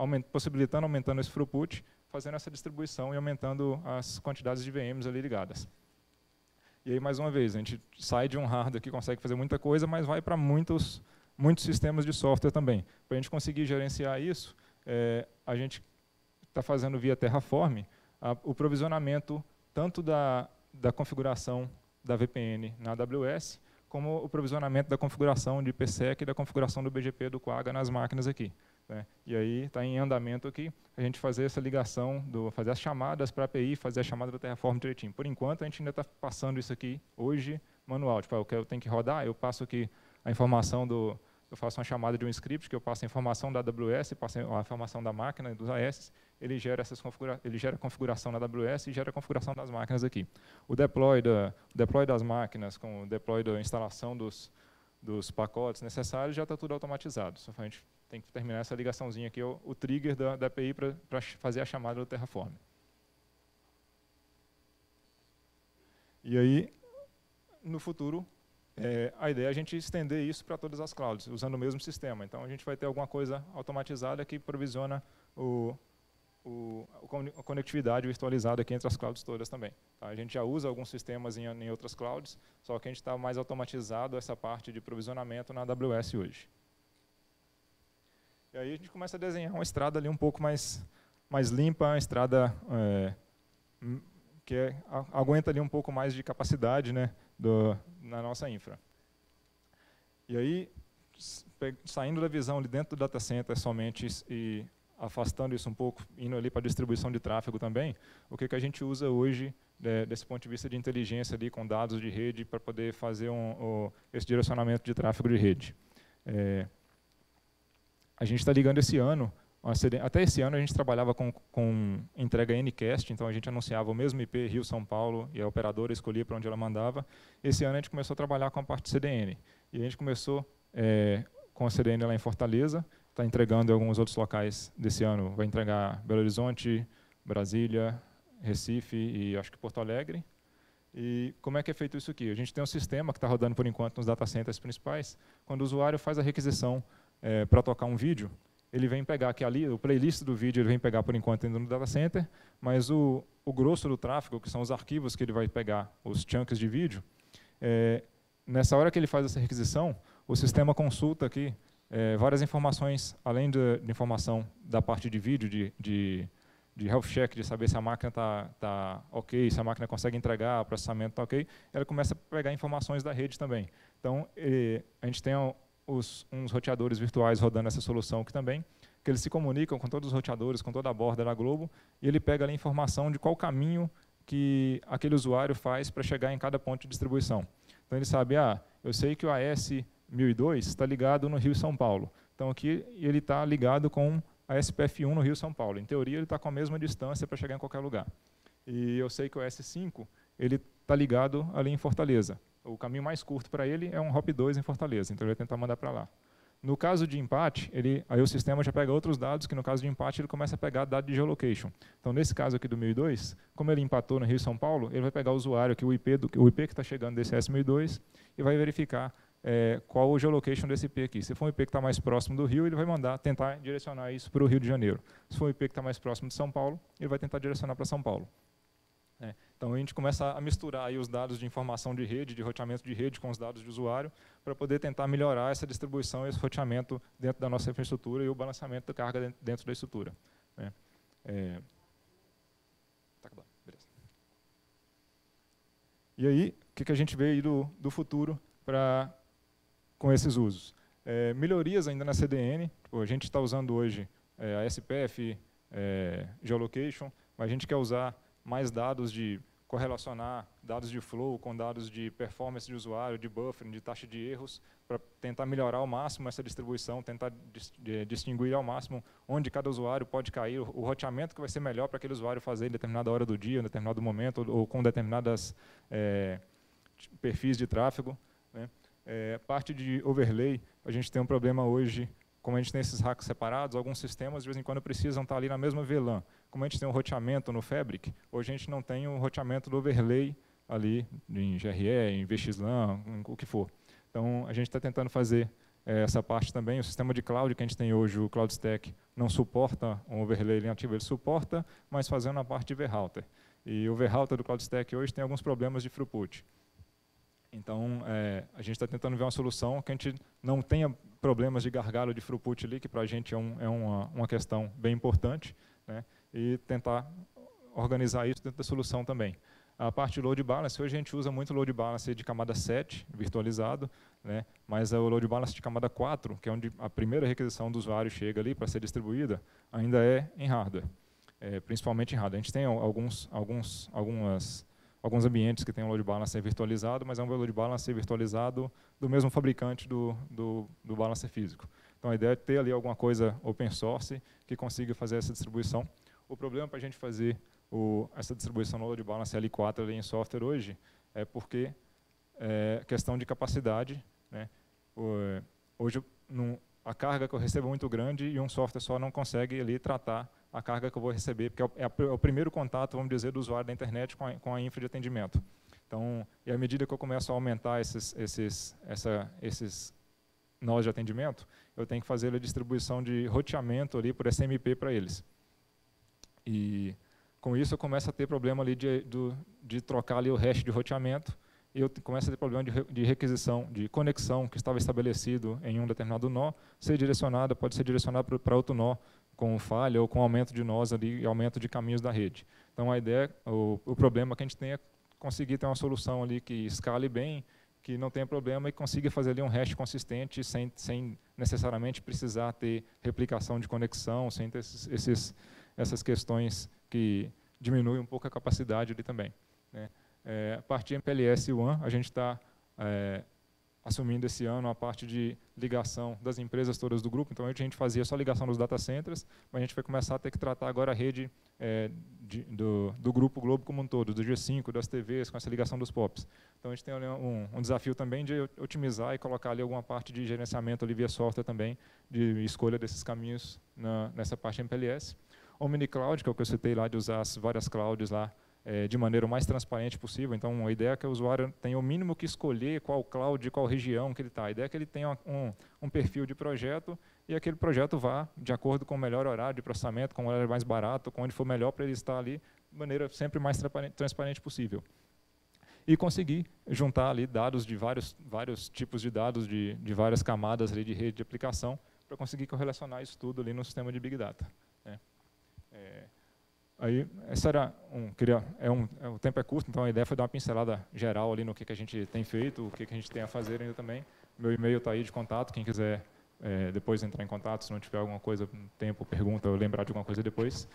esse throughput, fazendo essa distribuição e aumentando as quantidades de VMs ali ligadas. E aí, mais uma vez, a gente sai de um hardware que consegue fazer muita coisa, mas vai para muitos sistemas de software também. Para a gente conseguir gerenciar isso, a gente está fazendo via Terraform o provisionamento tanto da configuração da VPN na AWS, como o provisionamento da configuração de IPsec e da configuração do BGP do Quagga nas máquinas aqui. E aí está em andamento aqui a gente fazer essa ligação, fazer as chamadas para a API, fazer a chamada do Terraform direitinho. Por enquanto, a gente ainda está passando isso aqui hoje manual. Tipo, eu tenho que rodar, eu passo aqui a informação eu faço uma chamada de um script, que eu passo a informação da AWS, passo a informação da máquina e dos AS, ele gera a configuração na AWS e gera a configuração das máquinas aqui. O deploy das máquinas, com o deploy da instalação dos pacotes necessários, já está tudo automatizado. Só a gente tem que terminar essa ligaçãozinha aqui, o trigger da API para fazer a chamada do Terraform. E aí, no futuro, a ideia é a gente estender isso para todas as clouds, usando o mesmo sistema. Então, a gente vai ter alguma coisa automatizada que provisiona a conectividade virtualizada aqui entre as clouds todas também. Tá? A gente já usa alguns sistemas em outras clouds, só que a gente está mais automatizado essa parte de provisionamento na AWS hoje. E aí a gente começa a desenhar uma estrada ali um pouco mais limpa, uma estrada que aguenta ali um pouco mais de capacidade, né, na nossa infra. E aí, saindo da visão ali dentro do data center somente e afastando isso um pouco, indo ali para a distribuição de tráfego também, o que a gente usa hoje, desse ponto de vista de inteligência ali com dados de rede para poder fazer esse direcionamento de tráfego de rede. A gente está ligando esse ano, até esse ano a gente trabalhava com entrega Ncast, então a gente anunciava o mesmo IP Rio-São Paulo e a operadora escolhia para onde ela mandava. Esse ano a gente começou a trabalhar com a parte CDN. E a gente começou com a CDN lá em Fortaleza, está entregando em alguns outros locais desse ano, vai entregar Belo Horizonte, Brasília, Recife e acho que Porto Alegre. E como é que é feito isso aqui? A gente tem um sistema que está rodando por enquanto nos data centers principais. Quando o usuário faz a requisição para tocar um vídeo, ele vem pegar aqui ali, o playlist do vídeo ele vem pegar por enquanto dentro do data center, mas o grosso do tráfego, que são os arquivos que ele vai pegar, os chunks de vídeo, nessa hora que ele faz essa requisição, o sistema consulta aqui várias informações, além de informação da parte de vídeo, de health check, de saber se a máquina está ok, se a máquina consegue entregar, o processamento está ok, ela começa a pegar informações da rede também. Então, a gente tem uns roteadores virtuais rodando essa solução aqui também, que eles se comunicam com todos os roteadores, com toda a borda da Globo, e ele pega ali a informação de qual caminho que aquele usuário faz para chegar em cada ponto de distribuição. Então, ele sabe, eu sei que o AS1002 está ligado no Rio-São Paulo. Então, aqui ele está ligado com a SPF1 no Rio-São Paulo. Em teoria, ele está com a mesma distância para chegar em qualquer lugar. E eu sei que o AS5 ele está ligado ali em Fortaleza. O caminho mais curto para ele é um hop 2 em Fortaleza, então ele vai tentar mandar para lá. No caso de empate, aí o sistema já pega outros dados, que no caso de empate ele começa a pegar dado de geolocation. Então, nesse caso aqui do 1002, como ele empatou no Rio e São Paulo, ele vai pegar o usuário, o IP que está chegando desse S1002, e vai verificar qual o geolocation desse IP aqui. Se for um IP que está mais próximo do Rio, ele vai tentar direcionar isso para o Rio de Janeiro. Se for um IP que está mais próximo de São Paulo, ele vai tentar direcionar para São Paulo. Então, a gente começa a misturar aí os dados de informação de rede, de roteamento de rede com os dados de usuário, para poder tentar melhorar essa distribuição e esse roteamento dentro da nossa infraestrutura e o balanceamento da carga dentro da estrutura. Tá acabando, beleza. E aí, o que a gente vê aí do futuro com esses usos? Melhorias ainda na CDN, a gente está usando hoje a SPF, Geolocation, mas a gente quer usar mais dados de correlacionar dados de flow com dados de performance de usuário, de buffering, de taxa de erros, para tentar melhorar ao máximo essa distribuição, tentar distinguir ao máximo onde cada usuário pode cair, o roteamento que vai ser melhor para aquele usuário fazer em determinada hora do dia, em determinado momento, ou com determinadas perfis de tráfego. Parte de overlay, a gente tem um problema hoje, como a gente tem esses racks separados, alguns sistemas de vez em quando precisam estar ali na mesma VLAN. Como a gente tem um roteamento no Fabric, hoje a gente não tem o roteamento do overlay ali em GRE, em VXLAN, o que for. Então, a gente está tentando fazer essa parte também. O sistema de cloud que a gente tem hoje, o Cloud Stack, não suporta um overlay nativo, ele suporta, mas fazendo a parte de vRouter. E o vRouter do Cloud Stack hoje tem alguns problemas de throughput. Então, a gente está tentando ver uma solução que a gente não tenha problemas de gargalo de throughput ali, que para a gente é uma questão bem importante, né? E tentar organizar isso dentro da solução também. A parte de load balance, hoje a gente usa muito load balance de camada 7, virtualizado, né? Mas o load balance de camada 4, que é onde a primeira requisição do usuário chega ali para ser distribuída, ainda é em hardware, principalmente em hardware. A gente tem alguns ambientes que tem um load balancer virtualizado, mas é um load balancer virtualizado do mesmo fabricante do balancer físico. Então, a ideia é ter ali alguma coisa open source que consiga fazer essa distribuição. O problema para a gente fazer essa distribuição no load balancer L4 ali em software hoje é porque questão de capacidade, né? Hoje, a carga que eu recebo é muito grande e um software só não consegue ali tratar a carga que eu vou receber, porque é o primeiro contato, vamos dizer, do usuário da internet com a infra de atendimento. Então, e à medida que eu começo a aumentar esses nós de atendimento, eu tenho que fazer a distribuição de roteamento ali por SMP para eles. E com isso eu começo a ter problema ali de trocar ali o hash de roteamento, e eu começo a ter problema de requisição, de conexão que estava estabelecido em um determinado nó, pode ser direcionado para outro nó, com falha ou com aumento de nós ali e aumento de caminhos da rede. Então a ideia, o problema que a gente tem é conseguir ter uma solução ali que escale bem, que não tenha problema e consiga fazer ali um hash consistente sem necessariamente precisar ter replicação de conexão, sem ter essas questões que diminuem um pouco a capacidade ali também, né? A parte de MPLS WAN, a gente está assumindo esse ano a parte de ligação das empresas todas do grupo. Então, a gente fazia só ligação dos data centers, mas a gente vai começar a ter que tratar agora a rede do Grupo Globo como um todo, do G5, das TVs, com essa ligação dos POPs. Então, a gente tem um desafio também de otimizar e colocar ali alguma parte de gerenciamento ali via software também, de escolha desses caminhos nessa parte MPLS. OmniCloud, que é o que eu citei lá, de usar as várias clouds lá, de maneira o mais transparente possível. Então, a ideia é que o usuário tenha o mínimo que escolher qual cloud, qual região que ele está. A ideia é que ele tenha um perfil de projeto e aquele projeto vá de acordo com o melhor horário de processamento, com o horário mais barato, com onde for melhor para ele estar ali, de maneira sempre mais transparente possível. E conseguir juntar ali dados de vários tipos de dados, de várias camadas ali de rede de aplicação, para conseguir correlacionar isso tudo ali no sistema de Big Data, né? Aí, essa era o tempo é curto, então a ideia foi dar uma pincelada geral ali no que a gente tem feito, o que a gente tem a fazer ainda também. Meu e-mail está aí de contato, quem quiser depois entrar em contato, se não tiver alguma coisa, tempo, pergunta, ou lembrar de alguma coisa depois.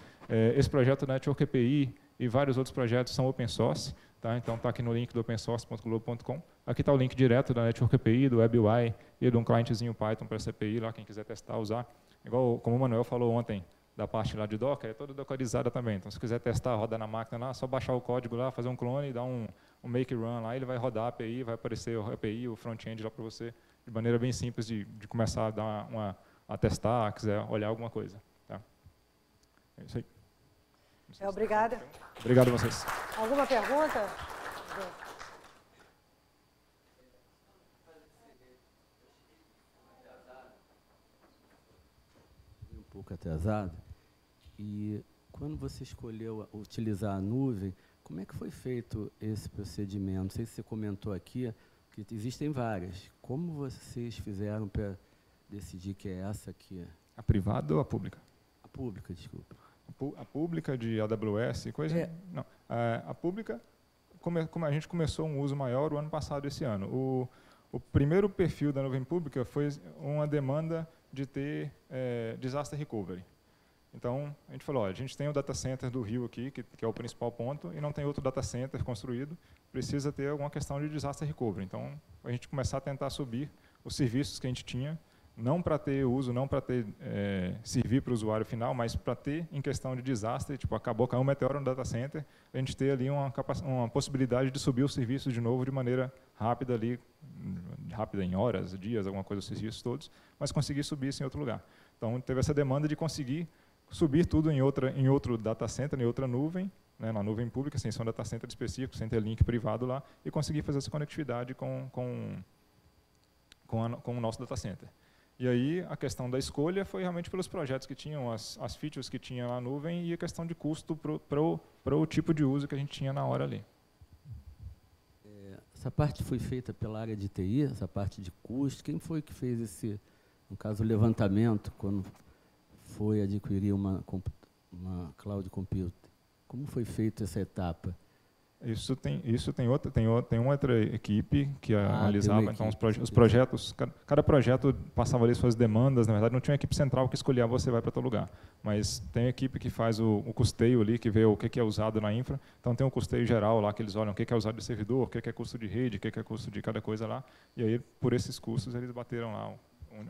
Esse projeto da Network API e vários outros projetos são open source, tá? Então está aqui no link do opensource.globo.com. Aqui está o link direto da Network API, do WebUI e de um clientezinho Python para essa API, lá quem quiser testar, usar. Igual como o Manuel falou ontem, da parte lá de Docker, é toda dockerizada também. Então, se quiser testar, rodar na máquina lá, é só baixar o código lá, fazer um clone, dar um make run lá, ele vai rodar a API, vai aparecer a API, o front-end lá para você, de maneira bem simples de começar a dar a testar, quiser olhar alguma coisa. Tá? É isso aí. Obrigada. Obrigado a vocês. Alguma pergunta? Um pouco atrasado. E quando você escolheu utilizar a nuvem, como é que foi feito esse procedimento? Não sei se você comentou aqui, que existem várias. Como vocês fizeram para decidir que é essa aqui? A privada ou a pública? A pública, desculpa. A pública de AWS, coisa? Não. A pública, como a gente começou um uso maior o ano passado, esse ano. O primeiro perfil da nuvem pública foi uma demanda de ter disaster recovery. Então, a gente falou, a gente tem o data center do Rio aqui, que é o principal ponto, e não tem outro data center construído, precisa ter alguma questão de disaster recovery. Então, a gente começar a tentar subir os serviços que a gente tinha, não para ter uso, não para ter servir para o usuário final, mas para ter em questão de desastre, tipo, caiu um meteoro no data center, a gente ter ali uma possibilidade de subir os serviços de novo de maneira rápida ali, rápida em horas, dias, alguma coisa, os serviços todos, mas conseguir subir isso em outro lugar. Então, teve essa demanda de conseguir subir tudo em outro data center, em outra nuvem, né, na nuvem pública, sem ser um data center específico, sem ter link privado lá, e conseguir fazer essa conectividade com o nosso data center. E aí a questão da escolha foi realmente pelos projetos que tinham, as features que tinha na nuvem e a questão de custo para o tipo de uso que a gente tinha na hora ali. Essa parte foi feita pela área de TI, essa parte de custo. Quem foi que fez esse, no caso, o levantamento, quando foi adquirir uma cloud computer? Como foi feita essa etapa? Isso tem uma outra equipe que analisava, então os projetos, cada projeto passava ali suas demandas, na verdade não tinha uma equipe central que escolhia você vai para tal lugar, mas tem a equipe que faz o custeio ali, que vê o que é usado na infra, então tem um custeio geral lá, que eles olham o que é usado de servidor, o que é custo de rede, o que é custo de cada coisa lá, e aí por esses custos eles bateram lá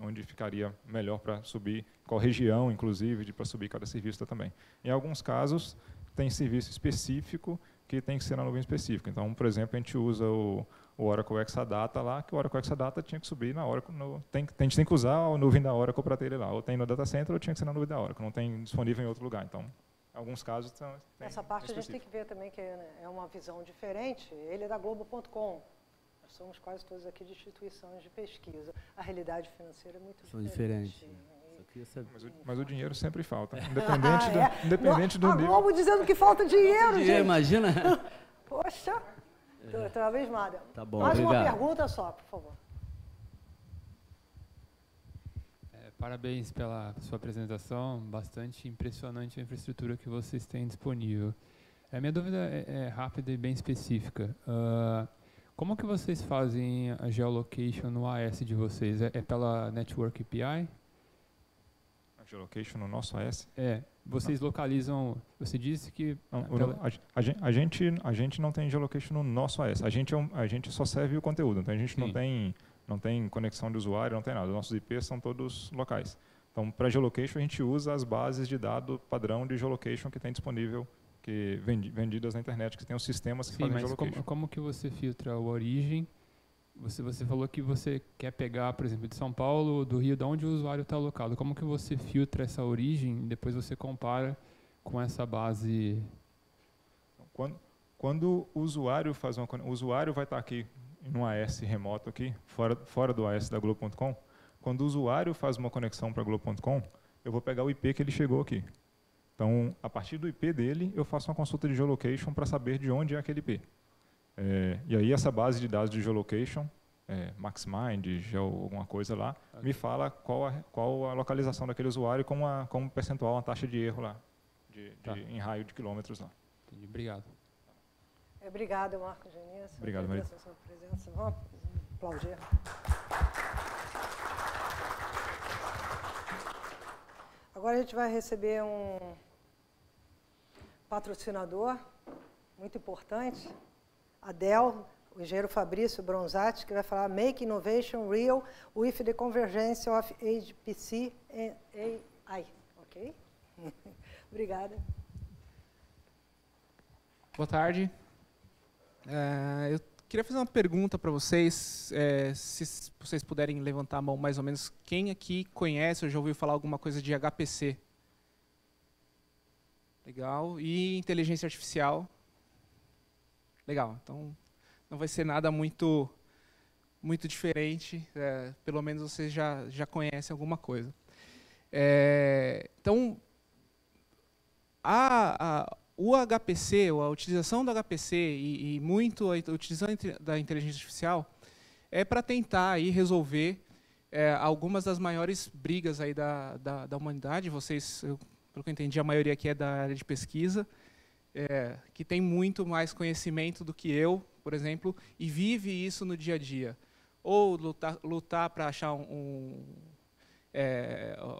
onde ficaria melhor para subir, qual região, inclusive, para subir cada serviço também. Em alguns casos, tem serviço específico que tem que ser na nuvem específica. Então, por exemplo, a gente usa o Oracle Exadata lá, que o Oracle Exadata tinha que subir na Oracle. A gente tem que usar a nuvem da Oracle para ter ele lá. Ou tem no data center ou tinha que ser na nuvem da Oracle. Não tem disponível em outro lugar. Então, em alguns casos... Essa parte a gente tem que ver também, que é uma visão diferente. Ele é da Globo.com. Nós somos quase todos aqui de instituições de pesquisa. A realidade financeira é muito diferente. São diferentes. queria saber. Mas o dinheiro sempre falta, independente do nível. A Globo dizendo que falta dinheiro, gente. Imagina. Poxa, outra vez nada. Tá bom, Mais obrigado. uma pergunta só, por favor. Parabéns pela sua apresentação, bastante impressionante a infraestrutura que vocês têm disponível. A minha dúvida é rápida e bem específica. Como que vocês fazem a geolocation no AS de vocês? É pela Network API? A geolocation no nosso AS? Vocês localizam, você disse que... A gente não tem geolocation no nosso AS, a gente só serve o conteúdo, então a gente não tem conexão de usuário, não tem nada. Os nossos IPs são todos locais. Então, para geolocation, a gente usa as bases de dados padrão de geolocation que tem disponível, que vendidas na internet, que tem os sistemas que fazem geolocation. Mas como que você filtra a origem? Você falou que você quer pegar, por exemplo, de São Paulo, do Rio, de onde o usuário está alocado. Como que você filtra essa origem e depois você compara com essa base? Quando o usuário faz o usuário vai estar aqui num AS remoto aqui, fora do AS da Globo.com, quando o usuário faz uma conexão para a Globo.com, eu vou pegar o IP que ele chegou aqui. Então, a partir do IP dele, eu faço uma consulta de geolocation para saber de onde é aquele IP. E aí, essa base de dados de geolocation, MaxMind, alguma coisa lá, me fala qual a localização daquele usuário com um percentual, uma taxa de erro lá, em raio de quilômetros lá. Entendi. Obrigado. Obrigada, Marcos Genias. Obrigado, Maria. Pela sua presença. Vamos aplaudir. Agora a gente vai receber um patrocinador muito importante, a Dell, o engenheiro Fabrício Bronzatti, que vai falar Make Innovation Real with the Convergence of HPC and AI. Ok? Obrigada. Boa tarde. Eu queria fazer uma pergunta para vocês, se vocês puderem levantar a mão mais ou menos, quem aqui conhece ou já ouviu falar alguma coisa de HPC? Legal. E inteligência artificial? Legal. Então, não vai ser nada muito diferente, pelo menos vocês já conhecem alguma coisa. Então, o HPC, ou a utilização do HPC e muito a utilização da inteligência artificial é para tentar aí resolver algumas das maiores brigas aí da humanidade. Vocês, pelo que eu entendi, a maioria aqui é da área de pesquisa, que tem muito mais conhecimento do que eu, por exemplo, e vive isso no dia a dia. Ou lutar para achar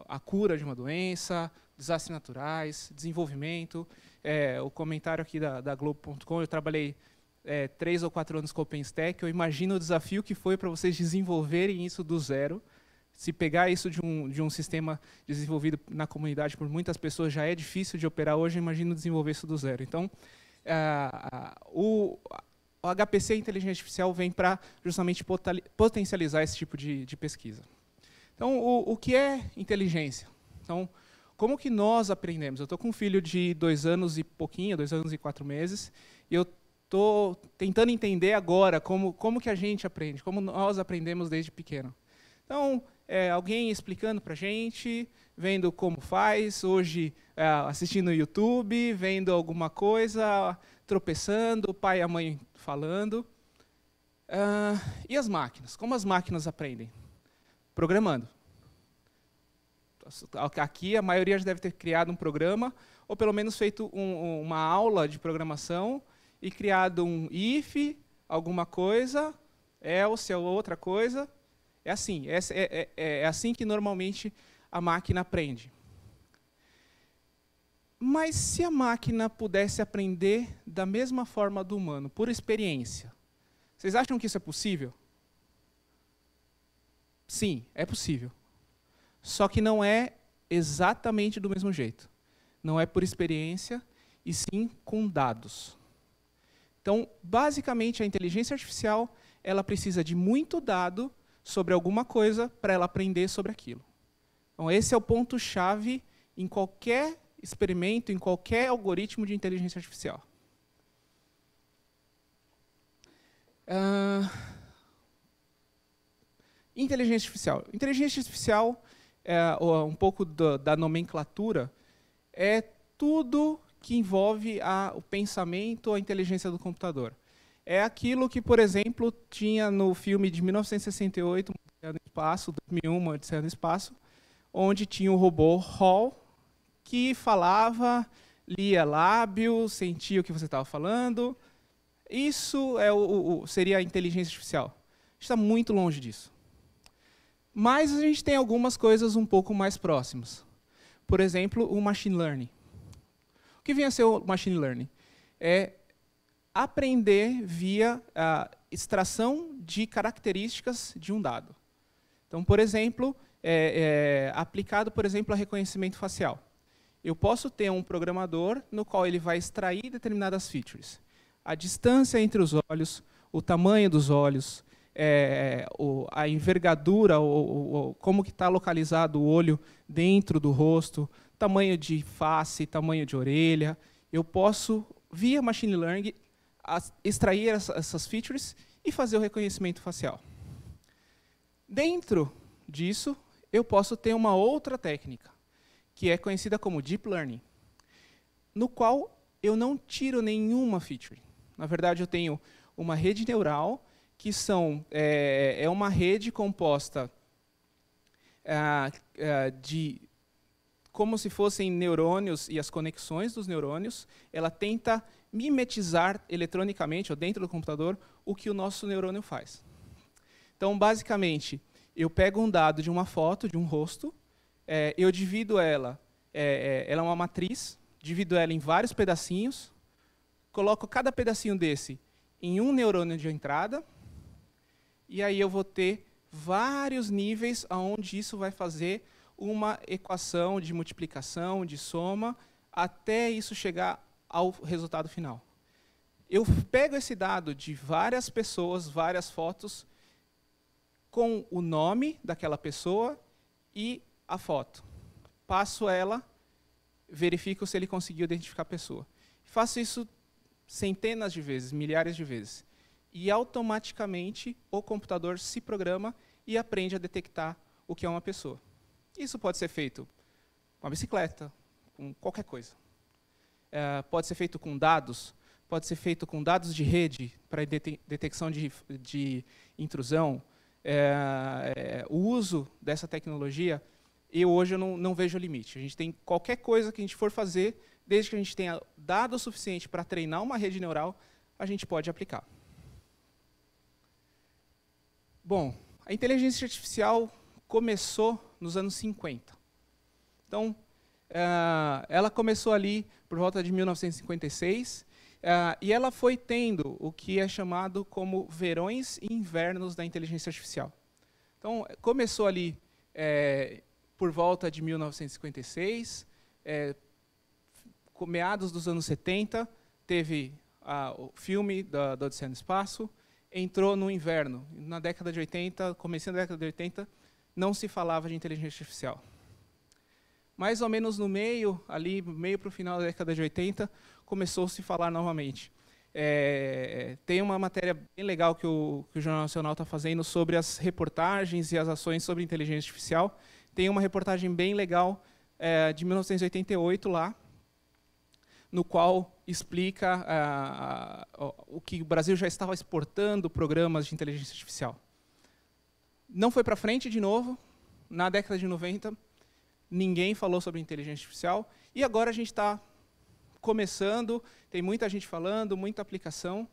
a cura de uma doença, desastres naturais, desenvolvimento. O comentário aqui da Globo.com, eu trabalhei 3 ou 4 anos com o OpenStack, eu imagino o desafio que foi para vocês desenvolverem isso do zero. Se pegar isso de um sistema desenvolvido na comunidade por muitas pessoas já é difícil de operar hoje, eu imagino desenvolver isso do zero. Então, o HPC, inteligência artificial, vem para justamente potencializar esse tipo de pesquisa. Então, o que é inteligência? Então, como que nós aprendemos? Eu estou com um filho de 2 anos e pouquinho, 2 anos e 4 meses, e eu estou tentando entender agora como que a gente aprende, como nós aprendemos desde pequeno. Então, alguém explicando para a gente, vendo como faz, hoje assistindo no YouTube, vendo alguma coisa, tropeçando, o pai e a mãe falando. E as máquinas? Como as máquinas aprendem? Programando. Aqui a maioria já deve ter criado um programa, ou pelo menos feito uma aula de programação e criado um if, alguma coisa, else ou outra coisa. É assim, é assim que normalmente a máquina aprende. Mas se a máquina pudesse aprender da mesma forma do humano, por experiência, vocês acham que isso é possível? Sim, é possível. Só que não é exatamente do mesmo jeito. Não é por experiência, e sim com dados. Então, basicamente, a inteligência artificial ela precisa de muito dado sobre alguma coisa para ela aprender sobre aquilo. Então, esse é o ponto-chave em qualquer experimento, em qualquer algoritmo de inteligência artificial. Inteligência artificial. Inteligência artificial um pouco da nomenclatura, é tudo que envolve o pensamento, a inteligência do computador. É aquilo que, por exemplo, tinha no filme de 1968, Odisseia no Espaço, 2001, Odisseia no Espaço, onde tinha o robô HAL, que falava, lia lábio, sentia o que você estava falando. Isso seria a inteligência artificial. A gente está muito longe disso. Mas a gente tem algumas coisas um pouco mais próximas. Por exemplo, o machine learning. O que vem a ser o machine learning? É aprender via a extração de características de um dado. Então, por exemplo, aplicado, por exemplo, a reconhecimento facial. Eu posso ter um programador no qual ele vai extrair determinadas features. A distância entre os olhos, o tamanho dos olhos, a envergadura, como que está localizado o olho dentro do rosto, tamanho de face, tamanho de orelha. Eu posso, via machine learning, extrair essas features e fazer o reconhecimento facial. Dentro disso, eu posso ter uma outra técnica, que é conhecida como Deep Learning, no qual eu não tiro nenhuma feature. Na verdade, eu tenho uma rede neural, que é uma rede composta de como se fossem neurônios e as conexões dos neurônios. Ela tenta mimetizar eletronicamente, ou dentro do computador, o que o nosso neurônio faz. Então, basicamente, eu pego um dado de uma foto, de um rosto, eu divido ela é uma matriz, divido ela em vários pedacinhos, coloco cada pedacinho desse em um neurônio de entrada, e aí eu vou ter vários níveis onde isso vai fazer uma equação de multiplicação, de soma, até isso chegar ao resultado final. Eu pego esse dado de várias pessoas, várias fotos, com o nome daquela pessoa e a foto. Passo ela, verifico se ele conseguiu identificar a pessoa. Faço isso centenas de vezes, milhares de vezes. E automaticamente o computador se programa e aprende a detectar o que é uma pessoa. Isso pode ser feito com uma bicicleta, com qualquer coisa. Pode ser feito com dados, pode ser feito com dados de rede para detecção de intrusão. O uso dessa tecnologia, hoje eu não vejo limite. A gente tem qualquer coisa que a gente for fazer, desde que a gente tenha dado suficiente para treinar uma rede neural, a gente pode aplicar. Bom, a inteligência artificial começou nos anos 50. Então, ela começou ali por volta de 1956, e ela foi tendo o que é chamado como verões e invernos da inteligência artificial. Então, começou ali por volta de 1956, com meados dos anos 70, teve o filme da Odisseia no Espaço, entrou no inverno. Na década de 80, começando da década de 80, não se falava de inteligência artificial. Mais ou menos no meio, ali, meio para o final da década de 80, começou a se falar novamente. Tem uma matéria bem legal que o Jornal Nacional está fazendo sobre as reportagens e as ações sobre inteligência artificial. Tem uma reportagem bem legal de 1988 lá, no qual explica o que o Brasil já estava exportando programas de inteligência artificial. Não foi para frente de novo, na década de 90, ninguém falou sobre inteligência artificial, e agora a gente está começando, tem muita gente falando, muita aplicação,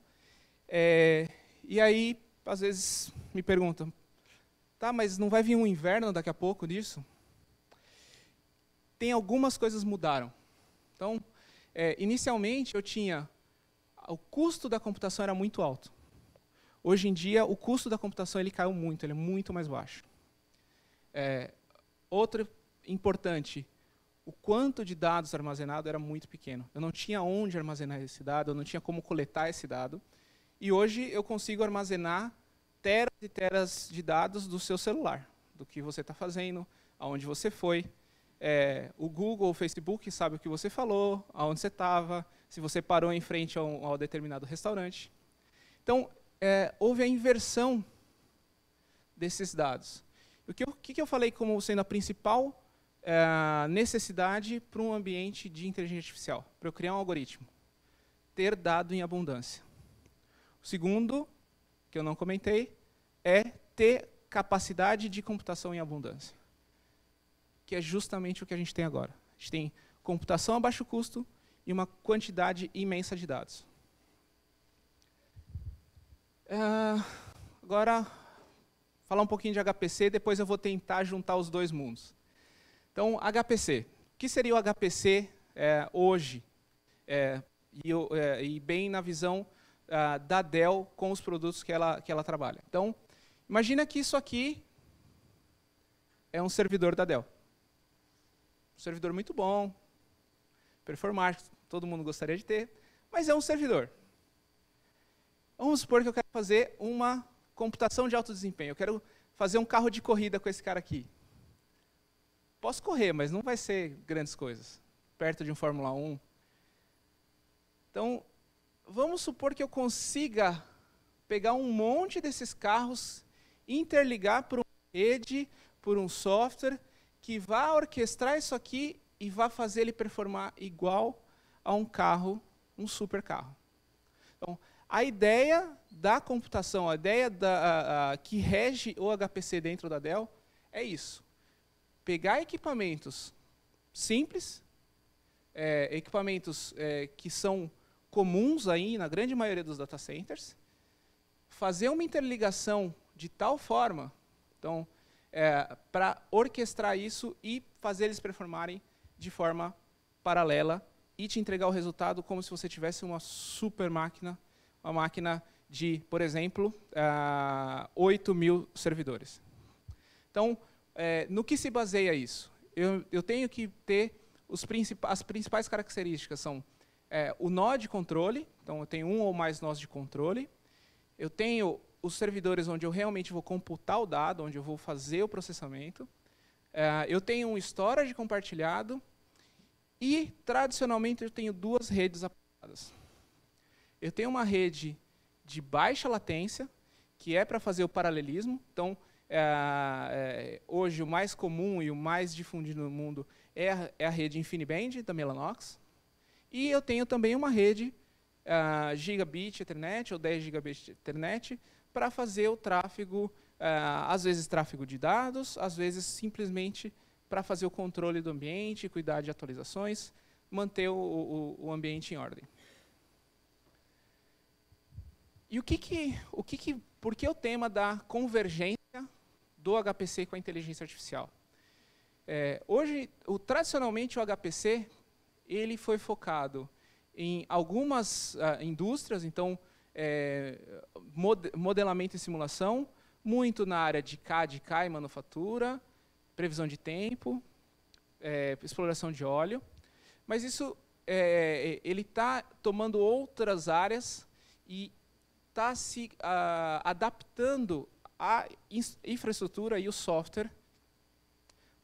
e aí, às vezes, me perguntam, tá, mas não vai vir um inverno daqui a pouco disso? Tem algumas coisas mudaram. Então, inicialmente, o custo da computação era muito alto. Hoje em dia, o custo da computação ele caiu muito, ele é muito mais baixo. Outro importante, o quanto de dados armazenado era muito pequeno. Eu não tinha onde armazenar esse dado, eu não tinha como coletar esse dado. E hoje eu consigo armazenar teras e teras de dados do seu celular, do que você está fazendo, aonde você foi. O Google, o Facebook sabe o que você falou, aonde você estava, se você parou em frente a determinado restaurante. Então, houve a inversão desses dados. O que eu falei como sendo a principal necessidade para um ambiente de inteligência artificial, para eu criar um algoritmo? Ter dado em abundância. O segundo, que eu não comentei, é ter capacidade de computação em abundância, que é justamente o que a gente tem agora. A gente tem computação a baixo custo e uma quantidade imensa de dados. Agora, falar um pouquinho de HPC, depois eu vou tentar juntar os dois mundos. Então, HPC. O que seria o HPC hoje? E bem na visão da Dell com os produtos que ela trabalha. Então, imagina que isso aqui é um servidor da Dell. Um servidor muito bom, performático, todo mundo gostaria de ter, mas é um servidor. Vamos supor que eu quero fazer uma computação de alto desempenho. Eu quero fazer um carro de corrida com esse cara aqui. Posso correr, mas não vai ser grandes coisas, perto de um Fórmula 1. Então, vamos supor que eu consiga pegar um monte desses carros, interligar por uma rede, por um software, que vá orquestrar isso aqui e vá fazer ele performar igual a um carro, um super carro. Então, a ideia da computação, a ideia que rege o HPC dentro da Dell é isso. Pegar equipamentos simples, equipamentos que são comuns aí na grande maioria dos data centers, fazer uma interligação de tal forma, então, para orquestrar isso e fazer eles performarem de forma paralela e te entregar o resultado como se você tivesse uma super máquina, uma máquina de, por exemplo, 8.000 servidores. Então, no que se baseia isso? Eu tenho que ter as principais características são o nó de controle, então eu tenho um ou mais nós de controle, eu tenho os servidores onde eu realmente vou computar o dado, onde eu vou fazer o processamento, eu tenho um storage compartilhado e, tradicionalmente, eu tenho duas redes apoiadas. Eu tenho uma rede de baixa latência, que é para fazer o paralelismo. Então, hoje, o mais comum e o mais difundido no mundo é a rede InfiniBand, da Mellanox. E eu tenho também uma rede gigabit Ethernet, ou 10 gigabit Ethernet, para fazer o tráfego, às vezes tráfego de dados, às vezes simplesmente para fazer o controle do ambiente, cuidar de atualizações, manter o ambiente em ordem. E por que o tema da convergência do HPC com a inteligência artificial? Hoje, tradicionalmente, o HPC ele foi focado em algumas indústrias, então, modelamento e simulação, muito na área de CAD, CAI, manufatura, previsão de tempo, exploração de óleo, mas isso ele está tomando outras áreas e está se adaptando a infraestrutura e o software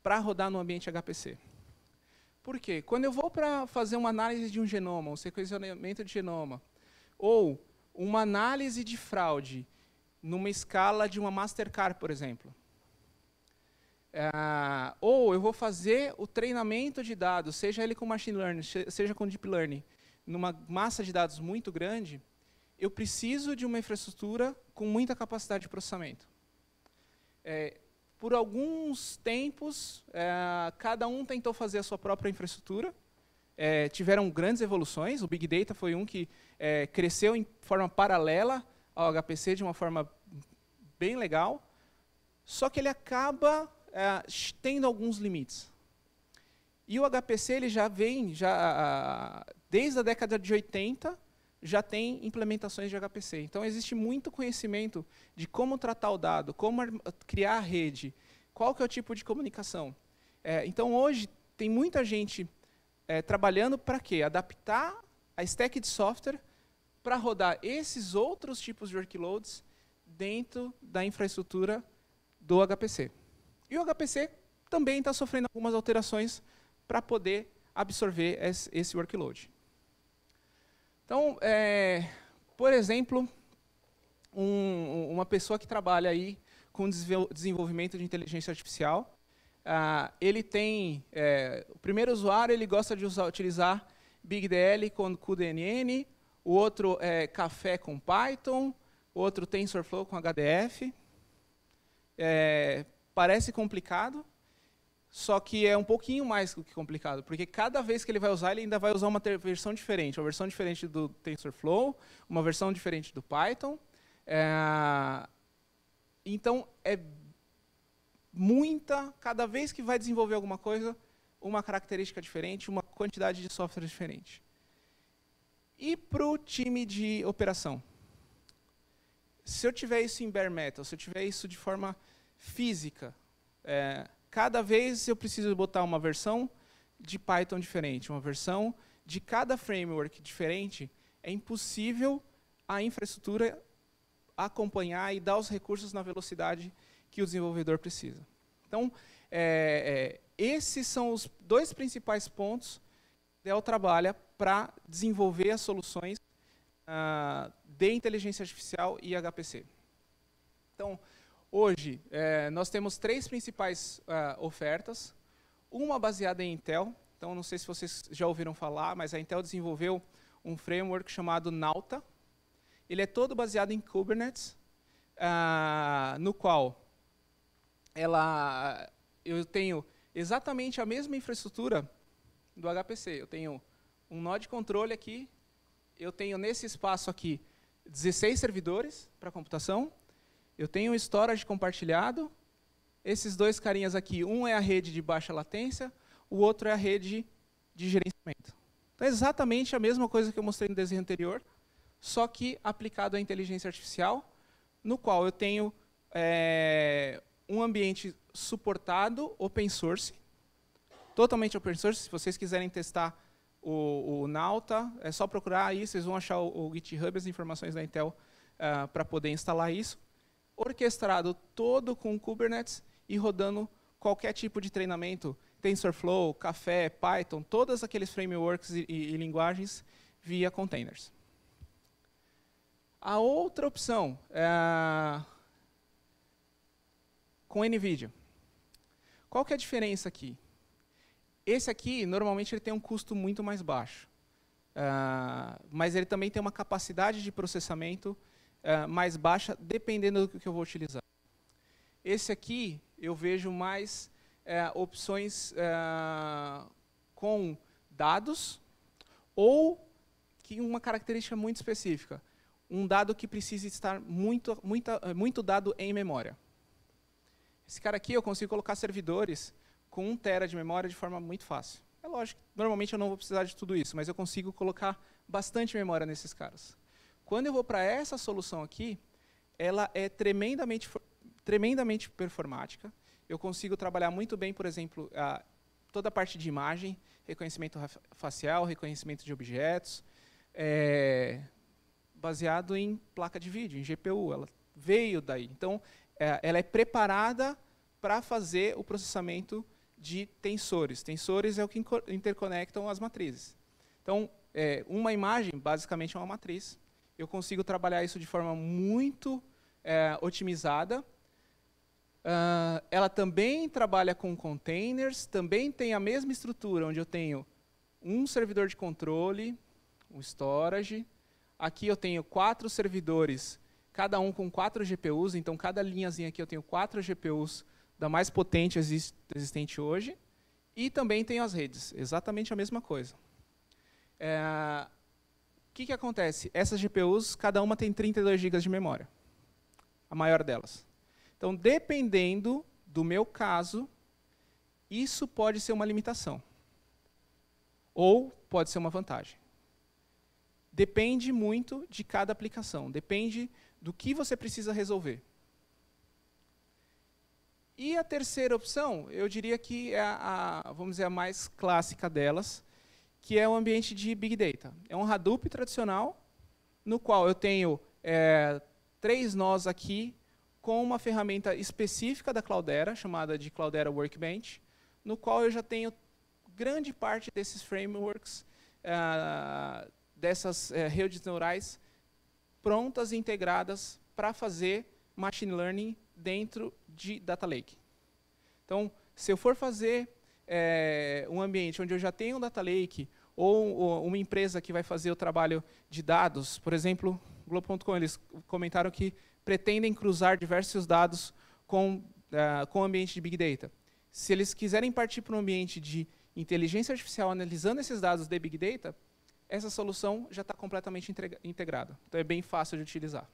para rodar no ambiente HPC. Por quê? Quando eu vou para fazer uma análise de um genoma, um sequenciamento de genoma, ou uma análise de fraude numa escala de uma Mastercard, por exemplo, ou eu vou fazer o treinamento de dados, seja ele com machine learning, seja com deep learning, numa massa de dados muito grande, eu preciso de uma infraestrutura com muita capacidade de processamento. Por alguns tempos, cada um tentou fazer a sua própria infraestrutura. Tiveram grandes evoluções. O Big Data foi um que cresceu em forma paralela ao HPC, de uma forma bem legal. Só que ele acaba tendo alguns limites. E o HPC ele já vem, desde a década de 80, já tem implementações de HPC. Então, existe muito conhecimento de como tratar o dado, como criar a rede, qual que é o tipo de comunicação. Então, hoje, tem muita gente trabalhando para quê? Adaptar a stack de software para rodar esses outros tipos de workloads dentro da infraestrutura do HPC. E o HPC também está sofrendo algumas alterações para poder absorver esse workload. Então, por exemplo, uma pessoa que trabalha aí com desenvolvimento de inteligência artificial. Ele tem, o primeiro usuário ele gosta de utilizar BigDL com cuDNN, o outro é Café com Python, o outro TensorFlow com HDF. Parece complicado, só que é um pouquinho mais do que complicado, porque cada vez que ele vai usar, ele ainda vai usar uma versão diferente. Uma versão diferente do TensorFlow, uma versão diferente do Python. Então, cada vez que vai desenvolver alguma coisa, uma característica diferente, uma quantidade de software diferente. E para o time de operação? Se eu tiver isso em bare metal, se eu tiver isso de forma física, cada vez eu preciso botar uma versão de Python diferente, uma versão de cada framework diferente, é impossível a infraestrutura acompanhar e dar os recursos na velocidade que o desenvolvedor precisa. Então, esses são os dois principais pontos que a Dell trabalha para desenvolver as soluções de inteligência artificial e HPC. Então, hoje, nós temos 3 principais ofertas. Uma baseada em Intel. Então, não sei se vocês já ouviram falar, mas a Intel desenvolveu um framework chamado Nauta. Ele é todo baseado em Kubernetes, no qual eu tenho exatamente a mesma infraestrutura do HPC. Eu tenho um nó de controle aqui, eu tenho nesse espaço aqui 16 servidores para computação, eu tenho um storage compartilhado, esses 2 carinhas aqui, um é a rede de baixa latência, o outro é a rede de gerenciamento. Então é exatamente a mesma coisa que eu mostrei no desenho anterior, só que aplicado à inteligência artificial, no qual eu tenho um ambiente suportado, open source, totalmente open source. Se vocês quiserem testar o Nauta, é só procurar aí, vocês vão achar o GitHub, as informações da Intel para poder instalar isso. Orquestrado todo com Kubernetes e rodando qualquer tipo de treinamento, TensorFlow, Café, Python, todos aqueles frameworks e linguagens via containers. A outra opção é com NVIDIA. Qual que é a diferença aqui? Esse aqui, normalmente, ele tem um custo muito mais baixo. Mas ele também tem uma capacidade de processamento mais baixa, dependendo do que eu vou utilizar. Esse aqui, eu vejo mais opções com dados ou que uma característica muito específica. Um dado que precisa estar muito dado em memória. Esse cara aqui, eu consigo colocar servidores com 1 TB de memória de forma muito fácil. É lógico, normalmente eu não vou precisar de tudo isso, mas eu consigo colocar bastante memória nesses caras. Quando eu vou para essa solução aqui, ela é tremendamente performática. Eu consigo trabalhar muito bem, por exemplo, toda a parte de imagem, reconhecimento facial, reconhecimento de objetos, baseado em placa de vídeo, em GPU. Ela veio daí. Então, ela é preparada para fazer o processamento de tensores. Tensores é o que interconectam as matrizes. Então, uma imagem, basicamente, é uma matriz. Eu consigo trabalhar isso de forma muito otimizada. Ela também trabalha com containers, também tem a mesma estrutura, onde eu tenho um servidor de controle, um storage. Aqui eu tenho 4 servidores, cada um com 4 GPUs, então cada linhazinha aqui eu tenho 4 GPUs da mais potente existente hoje, e também tenho as redes, exatamente a mesma coisa. O que acontece? Essas GPUs, cada uma tem 32 GB de memória, a maior delas. Então, dependendo do meu caso, isso pode ser uma limitação, ou pode ser uma vantagem. Depende muito de cada aplicação, depende do que você precisa resolver. E a terceira opção, eu diria que é vamos dizer, a mais clássica delas, que é o ambiente de Big Data. É um Hadoop tradicional, no qual eu tenho 3 nós aqui, com uma ferramenta específica da Cloudera, chamada de Cloudera Workbench, no qual eu já tenho grande parte desses frameworks, dessas redes neurais, prontas e integradas para fazer machine learning dentro de Data Lake. Então, se eu for fazer um ambiente onde eu já tenho um Data Lake, ou uma empresa que vai fazer o trabalho de dados, por exemplo, Globo.com, eles comentaram que pretendem cruzar diversos dados com o ambiente de Big Data. Se eles quiserem partir para um ambiente de inteligência artificial analisando esses dados de Big Data, essa solução já está completamente integrada. Então, é bem fácil de utilizar.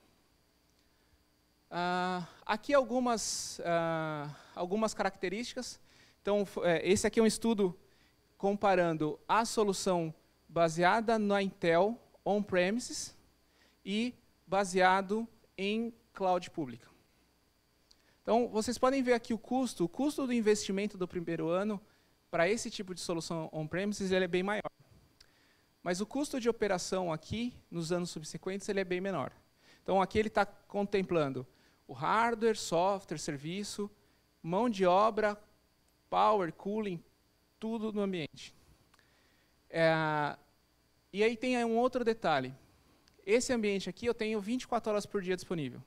Aqui algumas características. Então, esse aqui é um estudo comparando a solução baseada na Intel on-premises e baseado em cloud pública. Então, vocês podem ver aqui o custo do investimento do primeiro ano para esse tipo de solução on-premises ele é bem maior. Mas o custo de operação aqui, nos anos subsequentes, ele é bem menor. Então, aqui ele está contemplando o hardware, software, serviço, mão de obra, power, cooling, tudo no ambiente. E aí tem um outro detalhe. Esse ambiente aqui eu tenho 24 horas por dia disponível.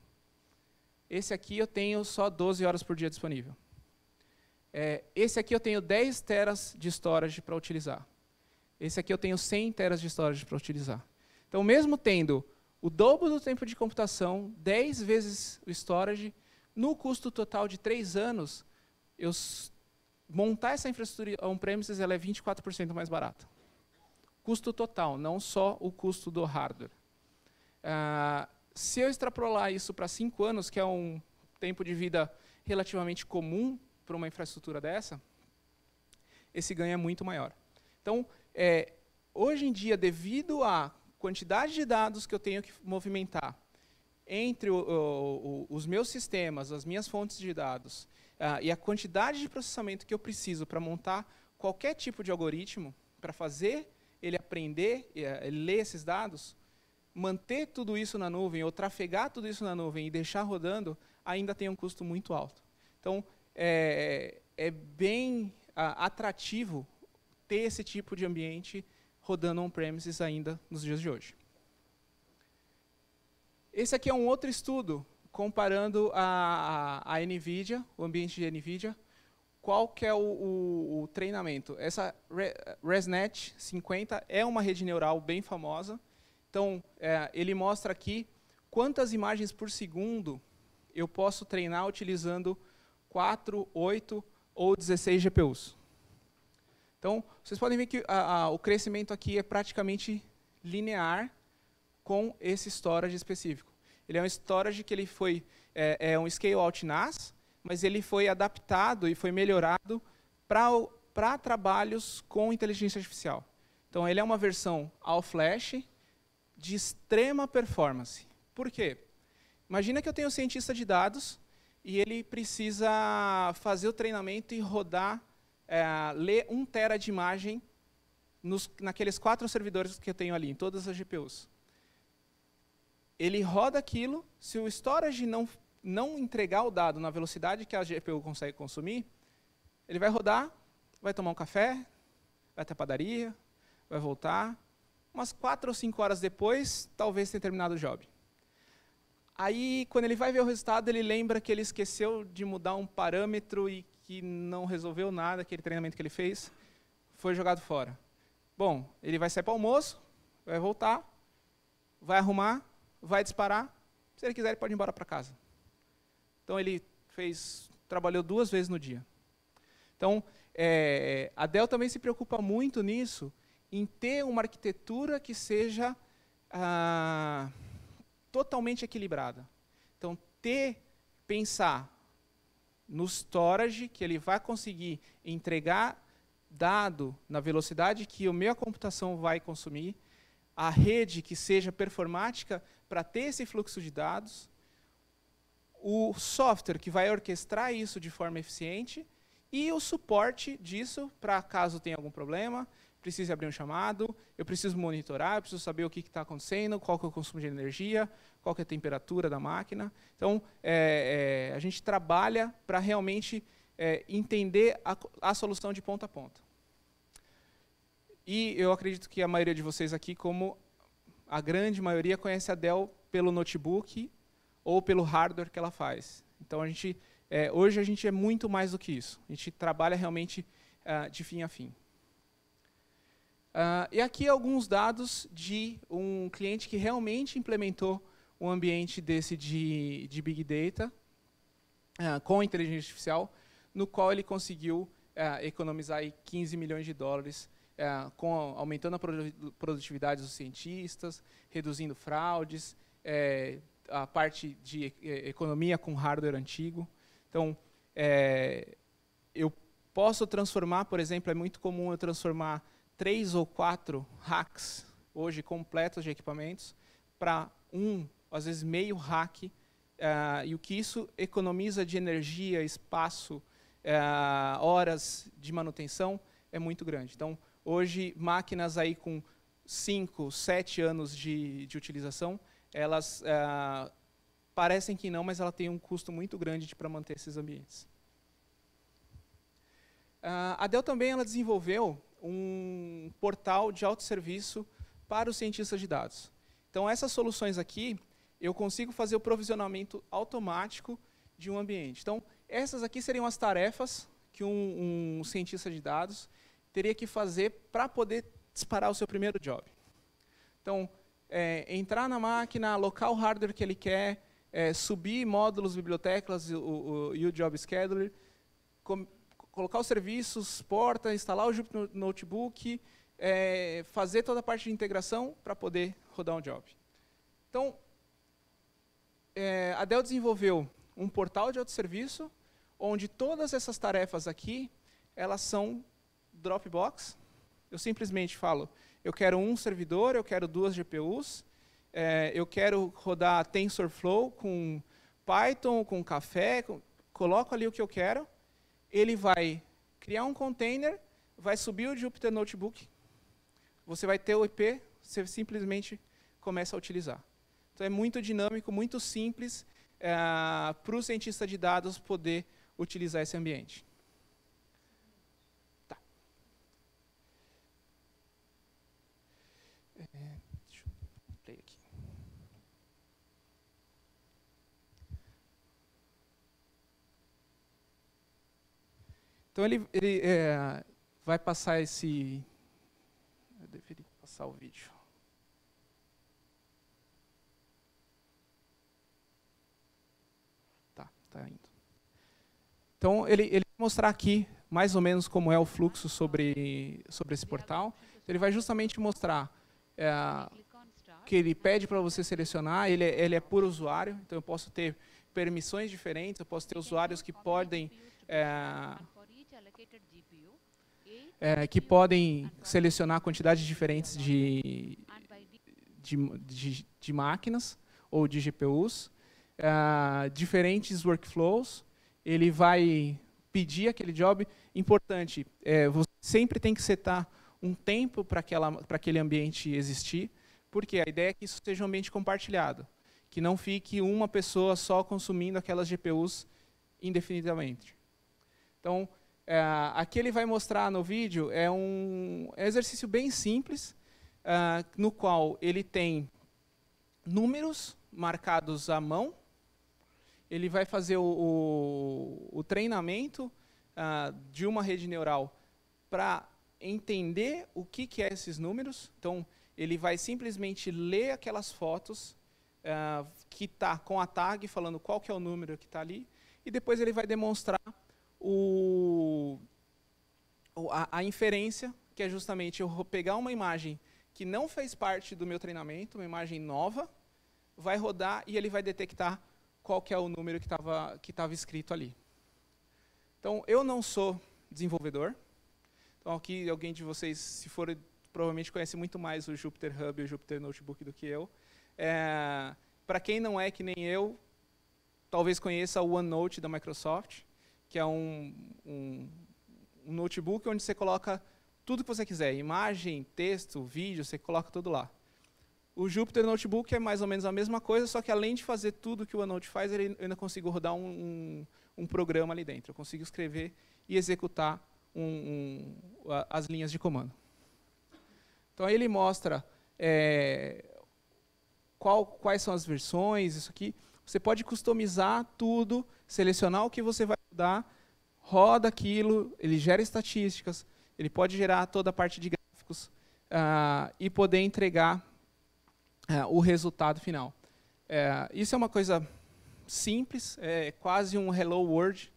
Esse aqui eu tenho só 12 horas por dia disponível. Esse aqui eu tenho 10 teras de storage para utilizar. Esse aqui eu tenho 100 teras de storage para utilizar. Então, mesmo tendo o dobro do tempo de computação, 10 vezes o storage, no custo total de 3 anos, montar essa infraestrutura on-premises ela é 24% mais barata. Custo total, não só o custo do hardware. Se eu extrapolar isso para 5 anos, que é um tempo de vida relativamente comum para uma infraestrutura dessa, esse ganho é muito maior. Então, hoje em dia, devido à quantidade de dados que eu tenho que movimentar entre os meus sistemas, as minhas fontes de dados, e a quantidade de processamento que eu preciso para montar qualquer tipo de algoritmo, para fazer ele aprender, ele ler esses dados, manter tudo isso na nuvem, ou trafegar tudo isso na nuvem e deixar rodando, ainda tem um custo muito alto. Então, é bem atrativo ter esse tipo de ambiente rodando on-premises ainda nos dias de hoje. Esse aqui é um outro estudo comparando a NVIDIA, o ambiente de NVIDIA, qual que é o treinamento. Essa ResNet 50 é uma rede neural bem famosa. Então, ele mostra aqui quantas imagens por segundo eu posso treinar utilizando 4, 8 ou 16 GPUs. Então, vocês podem ver que o crescimento aqui é praticamente linear com esse storage específico. Ele é um storage que ele foi um scale-out NAS, mas ele foi adaptado e foi melhorado para trabalhos com inteligência artificial. Então, ele é uma versão all-flash de extrema performance. Por quê? Imagina que eu tenho um cientista de dados e ele precisa fazer o treinamento e rodar, ler 1 tera de imagem naqueles 4 servidores que eu tenho ali, em todas as GPUs. Ele roda aquilo, se o storage não entregar o dado na velocidade que a GPU consegue consumir, ele vai rodar, vai tomar um café, vai até a padaria, vai voltar, umas 4 ou 5 horas depois, talvez tenha terminado o job. Aí, quando ele vai ver o resultado, ele lembra que ele esqueceu de mudar um parâmetro e que não resolveu nada, aquele treinamento que ele fez, foi jogado fora. Bom, ele vai sair para o almoço, vai voltar, vai arrumar, vai disparar, se ele quiser ele pode ir embora para casa. Então ele trabalhou 2 vezes no dia. Então, a Dell também se preocupa muito nisso, em ter uma arquitetura que seja totalmente equilibrada. Então, pensar no storage, que ele vai conseguir entregar dado na velocidade que a minha computação vai consumir, a rede que seja performática para ter esse fluxo de dados, o software que vai orquestrar isso de forma eficiente e o suporte disso para caso tenha algum problema, precise abrir um chamado, eu preciso monitorar, eu preciso saber o que está acontecendo, qual que é o consumo de energia, qual que é a temperatura da máquina. Então, a gente trabalha para realmente entender a solução de ponta a ponta. E eu acredito que a maioria de vocês aqui, como a grande maioria, conhece a Dell pelo notebook ou pelo hardware que ela faz. Então, hoje a gente é muito mais do que isso. A gente trabalha realmente de fim a fim. E aqui alguns dados de um cliente que realmente implementou um ambiente desse de Big Data com inteligência artificial, no qual ele conseguiu economizar aí 15 milhões de dólares, aumentando a produtividade dos cientistas, reduzindo fraudes, a parte de economia com hardware antigo. Então, eu posso transformar, por exemplo, é muito comum eu transformar 3 ou 4 racks, hoje completos de equipamentos, para às vezes meio rack, e o que isso economiza de energia, espaço, horas de manutenção é muito grande. Então, hoje, máquinas aí com 5, 7 anos de utilização, elas parecem que não, mas ela tem um custo muito grande para manter esses ambientes. A Dell também ela desenvolveu um portal de autosserviço para os cientistas de dados. Então, essas soluções aqui, eu consigo fazer o provisionamento automático de um ambiente. Então, essas aqui seriam as tarefas que um cientista de dados teria que fazer para poder disparar o seu primeiro job. Então, entrar na máquina, alocar o hardware que ele quer, subir módulos, bibliotecas e o Job Scheduler, colocar os serviços, porta, instalar o Jupyter Notebook, fazer toda a parte de integração para poder rodar um job. Então, a Dell desenvolveu um portal de autosserviço, onde todas essas tarefas aqui, elas são Dropbox. Eu simplesmente falo, eu quero um servidor, eu quero 2 GPUs, eu quero rodar TensorFlow com Python, com Café, coloco ali o que eu quero, ele vai criar um container, vai subir o Jupyter Notebook, você vai ter o IP, você simplesmente começa a utilizar. Então, é muito dinâmico, muito simples para o cientista de dados poder utilizar esse ambiente. Tá. Deixa eu play aqui. Então, ele vai passar esse... Eu deveria passar o vídeo. Tá indo. Então, ele vai mostrar aqui, mais ou menos, como é o fluxo sobre esse portal. Ele vai justamente mostrar que ele pede para você selecionar, ele é por usuário, então eu posso ter permissões diferentes, eu posso ter usuários que podem selecionar quantidades diferentes de máquinas ou de GPUs, diferentes workflows, ele vai pedir aquele job. Importante, você sempre tem que setar um tempo para aquele ambiente existir, porque a ideia é que isso seja um ambiente compartilhado, que não fique uma pessoa só consumindo aquelas GPUs indefinidamente. Então, aqui ele vai mostrar no vídeo, é um exercício bem simples, no qual ele tem números marcados à mão, ele vai fazer o treinamento de uma rede neural para entender o que é esses números. Então, ele vai simplesmente ler aquelas fotos que está com a tag, falando qual que é o número que está ali, e depois ele vai demonstrar a inferência, que é justamente eu vou pegar uma imagem que não fez parte do meu treinamento, uma imagem nova, vai rodar e ele vai detectar qual que é o número que estava escrito ali. Então, eu não sou desenvolvedor. Então, aqui, alguém de vocês, se for, provavelmente conhece muito mais o Jupyter Hub e o Jupyter Notebook do que eu. Para quem não é que nem eu, talvez conheça o OneNote da Microsoft, que é um notebook onde você coloca tudo que você quiser, imagem, texto, vídeo, você coloca tudo lá. O Jupyter Notebook é mais ou menos a mesma coisa, só que além de fazer tudo que o OneNote faz, eu ainda consigo rodar um programa ali dentro. Eu consigo escrever e executar as linhas de comando. Então, aí ele mostra quais são as versões, isso aqui. Você pode customizar tudo, selecionar o que você vai mudar, roda aquilo, ele gera estatísticas, ele pode gerar toda a parte de gráficos e poder entregar o resultado final. Isso é uma coisa simples, é quase um Hello World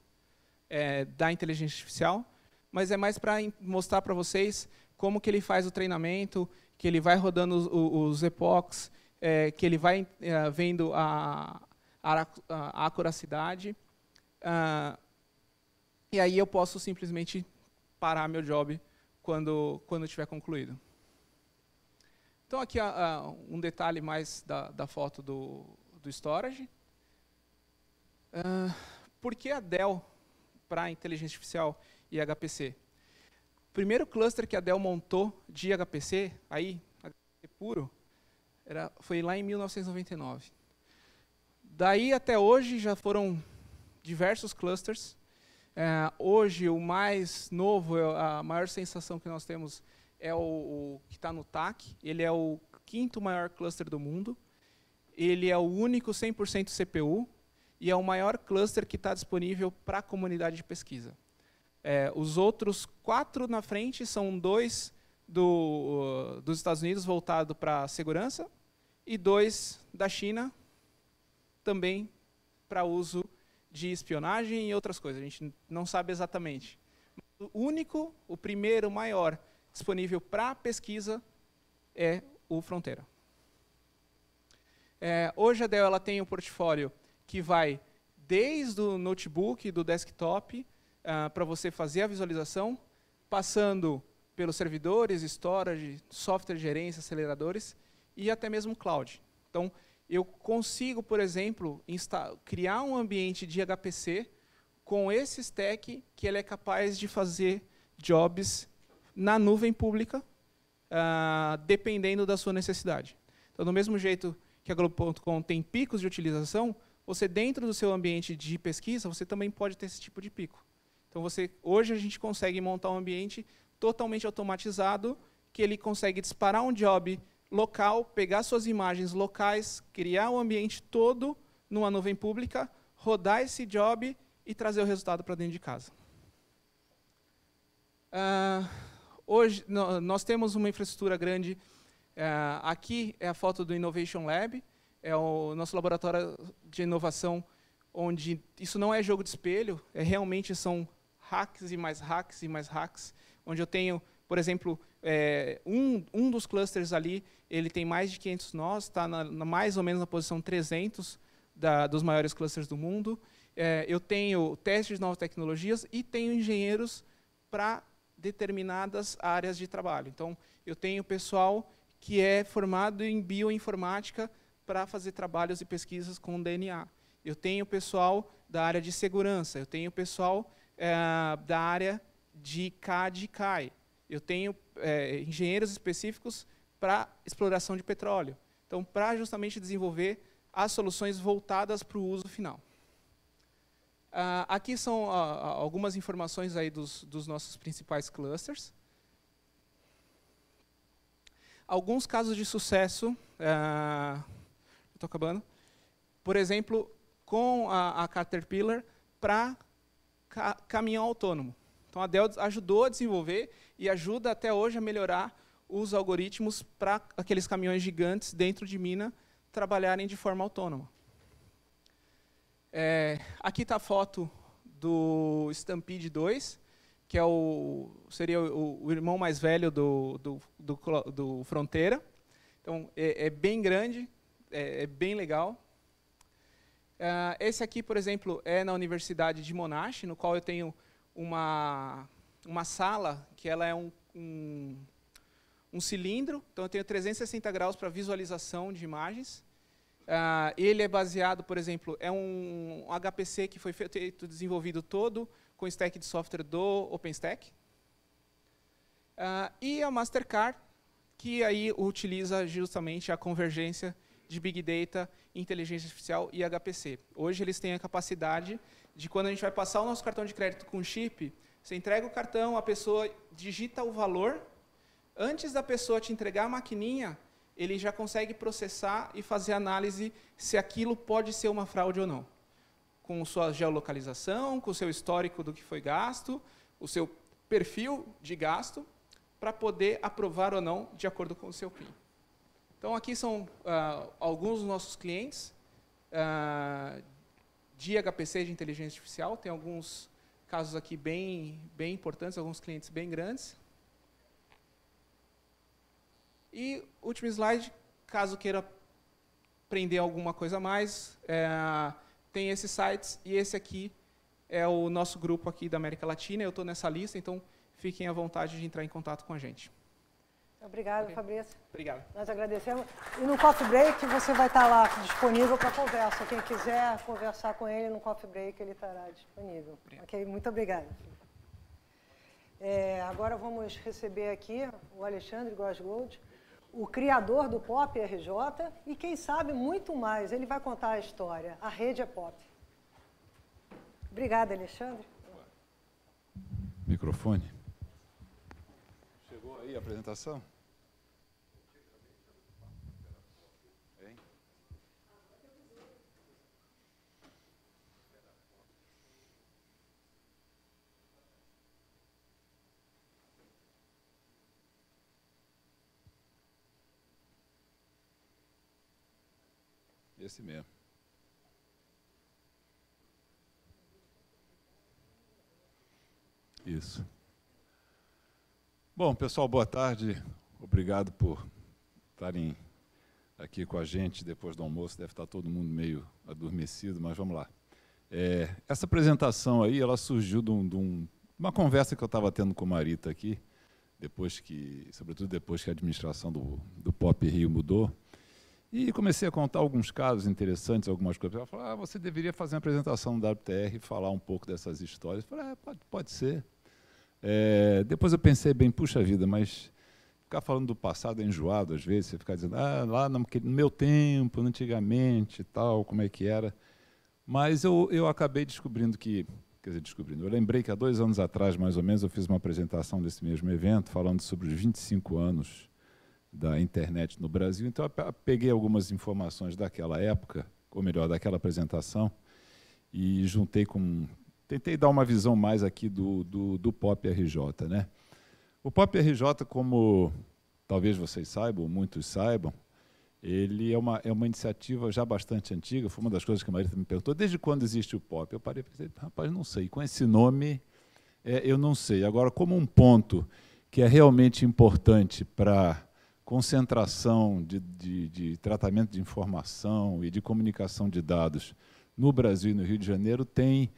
da inteligência artificial, mas é mais para mostrar para vocês como que ele faz o treinamento, que ele vai rodando os epochs, que ele vai vendo a acuracidade, e aí eu posso simplesmente parar meu job quando estiver concluído. Então, aqui um detalhe mais da foto do storage. Por que a Dell para inteligência artificial e HPC? O primeiro cluster que a Dell montou de HPC, HPC puro, foi lá em 1999. Daí até hoje já foram diversos clusters. Hoje o mais novo, a maior sensação que nós temos é o que está no TAC. Ele é o 5º maior cluster do mundo. Ele é o único 100% CPU e é o maior cluster que está disponível para a comunidade de pesquisa. Os outros 4 na frente são 2 dos Estados Unidos voltado para segurança e 2 da China também para uso de espionagem e outras coisas. A gente não sabe exatamente. O primeiro maior disponível para pesquisa é o Fronteira. Hoje a Dell ela tem um portfólio que vai desde o notebook, do desktop, para você fazer a visualização, passando pelos servidores, storage, software de gerência, aceleradores e até mesmo cloud. Então, eu consigo, por exemplo, criar um ambiente de HPC com esse stack que ele é capaz de fazer jobs na nuvem pública, dependendo da sua necessidade. Então, do mesmo jeito que a Globo.com tem picos de utilização, você, dentro do seu ambiente de pesquisa, você também pode ter esse tipo de pico. Então, hoje a gente consegue montar um ambiente totalmente automatizado, que ele consegue disparar um job local, pegar suas imagens locais, criar o ambiente todo numa nuvem pública, rodar esse job e trazer o resultado para dentro de casa. Hoje, nós temos uma infraestrutura grande. Aqui é a foto do Innovation Lab, é o nosso laboratório de inovação, onde isso não é jogo de espelho, realmente são hacks e mais hacks e mais hacks, onde eu tenho, por exemplo, um dos clusters ali, ele tem mais de 500 nós, está mais ou menos na posição 300 dos maiores clusters do mundo. Eu tenho testes de novas tecnologias e tenho engenheiros para determinadas áreas de trabalho. Então, eu tenho pessoal que é formado em bioinformática para fazer trabalhos e pesquisas com DNA. Eu tenho pessoal da área de segurança, eu tenho pessoal da área de CAD e CAI. Eu tenho engenheiros específicos para exploração de petróleo. Então, para justamente desenvolver as soluções voltadas para o uso final. Aqui são algumas informações aí dos nossos principais clusters. Alguns casos de sucesso, estou acabando, por exemplo, com a Caterpillar para caminhão autônomo. Então, a Dell ajudou a desenvolver e ajuda até hoje a melhorar os algoritmos para aqueles caminhões gigantes dentro de mina trabalharem de forma autônoma. Aqui está a foto do Stampede 2, que seria o irmão mais velho do Fronteira. Então, é bem grande, é bem legal. Esse aqui, por exemplo, é na Universidade de Monash, no qual eu tenho uma sala que ela é um cilindro, então eu tenho 360 graus para visualização de imagens. Ele é baseado, por exemplo, é um HPC que foi desenvolvido todo com stack de software do OpenStack. E a Mastercard, que aí utiliza justamente a convergência de Big Data, inteligência artificial e HPC. Hoje eles têm a capacidade de, quando a gente vai passar o nosso cartão de crédito com chip, você entrega o cartão, a pessoa digita o valor, antes da pessoa te entregar a maquininha, ele já consegue processar e fazer análise se aquilo pode ser uma fraude ou não, com sua geolocalização, com o seu histórico do que foi gasto, o seu perfil de gasto, para poder aprovar ou não de acordo com o seu PIN. Então, aqui são alguns dos nossos clientes de HPC, de inteligência artificial. Tem alguns casos aqui bem importantes, alguns clientes bem grandes. E, último slide, caso queira aprender alguma coisa a mais, tem esses sites, e esse aqui é o nosso grupo aqui da América Latina. Eu estou nessa lista, então fiquem à vontade de entrar em contato com a gente. Obrigado, Fabrício. Obrigado. Nós agradecemos. E no Coffee Break você vai estar lá disponível para conversa. Quem quiser conversar com ele no Coffee Break, ele estará disponível. Ok? Muito obrigada. Agora vamos receber aqui o Alexandre Gosgold, o criador do Pop RJ, e quem sabe muito mais. Ele vai contar a história. A rede é Pop. Obrigada, Alexandre. Microfone. Chegou aí a apresentação? Hein? Esse mesmo. Isso. Bom, pessoal, boa tarde. Obrigado por estarem aqui com a gente depois do almoço. Deve estar todo mundo meio adormecido, mas vamos lá. Essa apresentação aí, ela surgiu de uma conversa que eu estava tendo com a Marita aqui, sobretudo depois que a administração do Pop Rio mudou. E comecei a contar alguns casos interessantes, algumas coisas. Ela falou, você deveria fazer uma apresentação do WTR e falar um pouco dessas histórias. Eu falei, pode ser. Depois eu pensei bem, puxa vida, mas ficar falando do passado é enjoado, às vezes, você ficar dizendo, lá no meu tempo, antigamente, e tal, como é que era. Mas eu acabei descobrindo eu lembrei que há 2 anos atrás, mais ou menos, eu fiz uma apresentação desse mesmo evento, falando sobre os 25 anos da internet no Brasil. Então, eu peguei algumas informações daquela época, ou melhor, daquela apresentação, e tentei dar uma visão mais aqui do Pop RJ, né? O Pop RJ, como talvez vocês saibam, ou muitos saibam, ele é uma iniciativa já bastante antiga. Foi uma das coisas que a Marita me perguntou, desde quando existe o Pop? Eu parei e pensei, rapaz, não sei, com esse nome eu não sei. Agora, como um ponto que é realmente importante para concentração de tratamento de informação e de comunicação de dados no Brasil e no Rio de Janeiro tem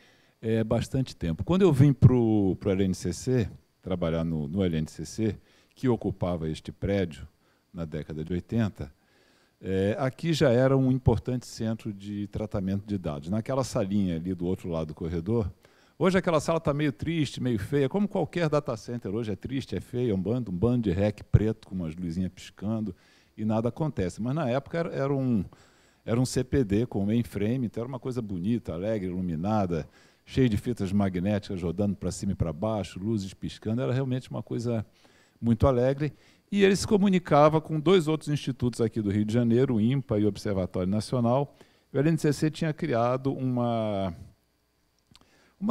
bastante tempo. Quando eu vim para o LNCC, trabalhar no LNCC, que ocupava este prédio na década de 80, aqui já era um importante centro de tratamento de dados. Naquela salinha ali do outro lado do corredor, hoje aquela sala está meio triste, meio feia, como qualquer data center hoje é triste, é feio, é um bando de REC preto com umas luzinhas piscando e nada acontece. Mas na época era um CPD com mainframe, então era uma coisa bonita, alegre, iluminada, cheio de fitas magnéticas rodando para cima e para baixo, luzes piscando, era realmente uma coisa muito alegre. E ele se comunicava com 2 outros institutos aqui do Rio de Janeiro, o INPA e o Observatório Nacional. O LNCC tinha criado uma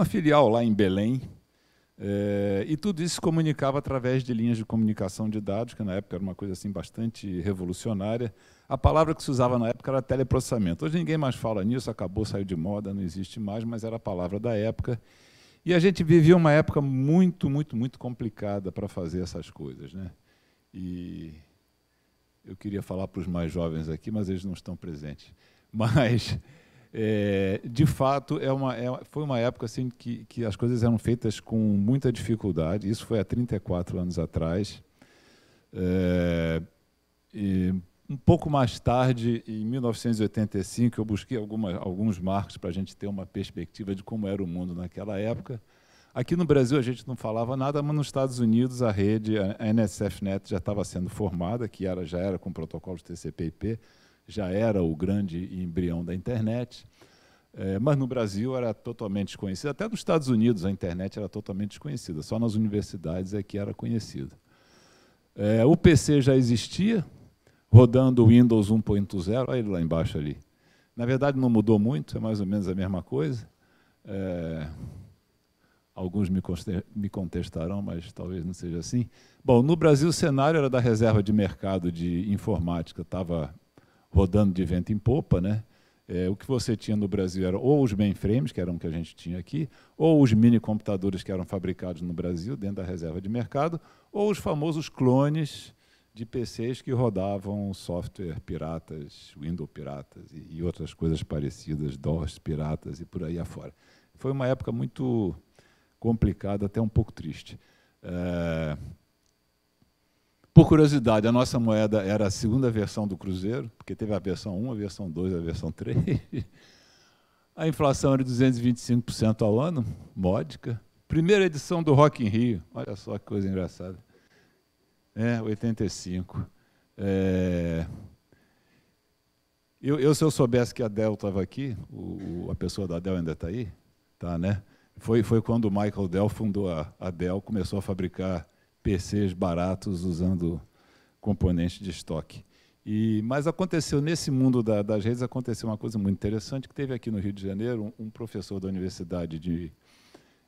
filial lá em Belém, e tudo isso se comunicava através de linhas de comunicação de dados, que na época era uma coisa assim bastante revolucionária. A palavra que se usava na época era teleprocessamento. Hoje ninguém mais fala nisso, acabou, saiu de moda, não existe mais, mas era a palavra da época. E a gente vivia uma época muito, muito, muito complicada para fazer essas coisas, né? E eu queria falar para os mais jovens aqui, mas eles não estão presentes. Mas, de fato, foi uma época assim, que as coisas eram feitas com muita dificuldade. Isso foi há 34 anos atrás. E um pouco mais tarde, em 1985, eu busquei alguns marcos para a gente ter uma perspectiva de como era o mundo naquela época. Aqui no Brasil a gente não falava nada, mas nos Estados Unidos a rede, a NSFNet, já estava sendo formada, que já era com protocolos TCP/IP, já era o grande embrião da internet, mas no Brasil era totalmente desconhecida. Até nos Estados Unidos a internet era totalmente desconhecida, só nas universidades é que era conhecida. O PC já existia, rodando o Windows 1.0, olha ele lá embaixo ali. Na verdade, não mudou muito, é mais ou menos a mesma coisa. Alguns me contestarão, mas talvez não seja assim. Bom, no Brasil, o cenário era da reserva de mercado de informática, estava rodando de vento em popa, né? O que você tinha no Brasil era ou os mainframes, que eram o que a gente tinha aqui, ou os mini-computadores que eram fabricados no Brasil, dentro da reserva de mercado, ou os famosos clones de PCs que rodavam software piratas, Windows piratas e outras coisas parecidas, DOS piratas e por aí afora. Foi uma época muito complicada, até um pouco triste. Por curiosidade, a nossa moeda era a segunda versão do Cruzeiro, porque teve a versão 1, a versão 2, a versão 3. A inflação era de 225% ao ano, módica. Primeira edição do Rock in Rio, olha só que coisa engraçada. 85. Se eu soubesse que a Dell estava aqui, a pessoa da Dell ainda está aí? Tá, né? Foi quando o Michael Dell fundou a Dell, começou a fabricar PCs baratos usando componentes de estoque. Mas aconteceu, nesse mundo das redes, aconteceu uma coisa muito interessante, que teve aqui no Rio de Janeiro um professor da Universidade de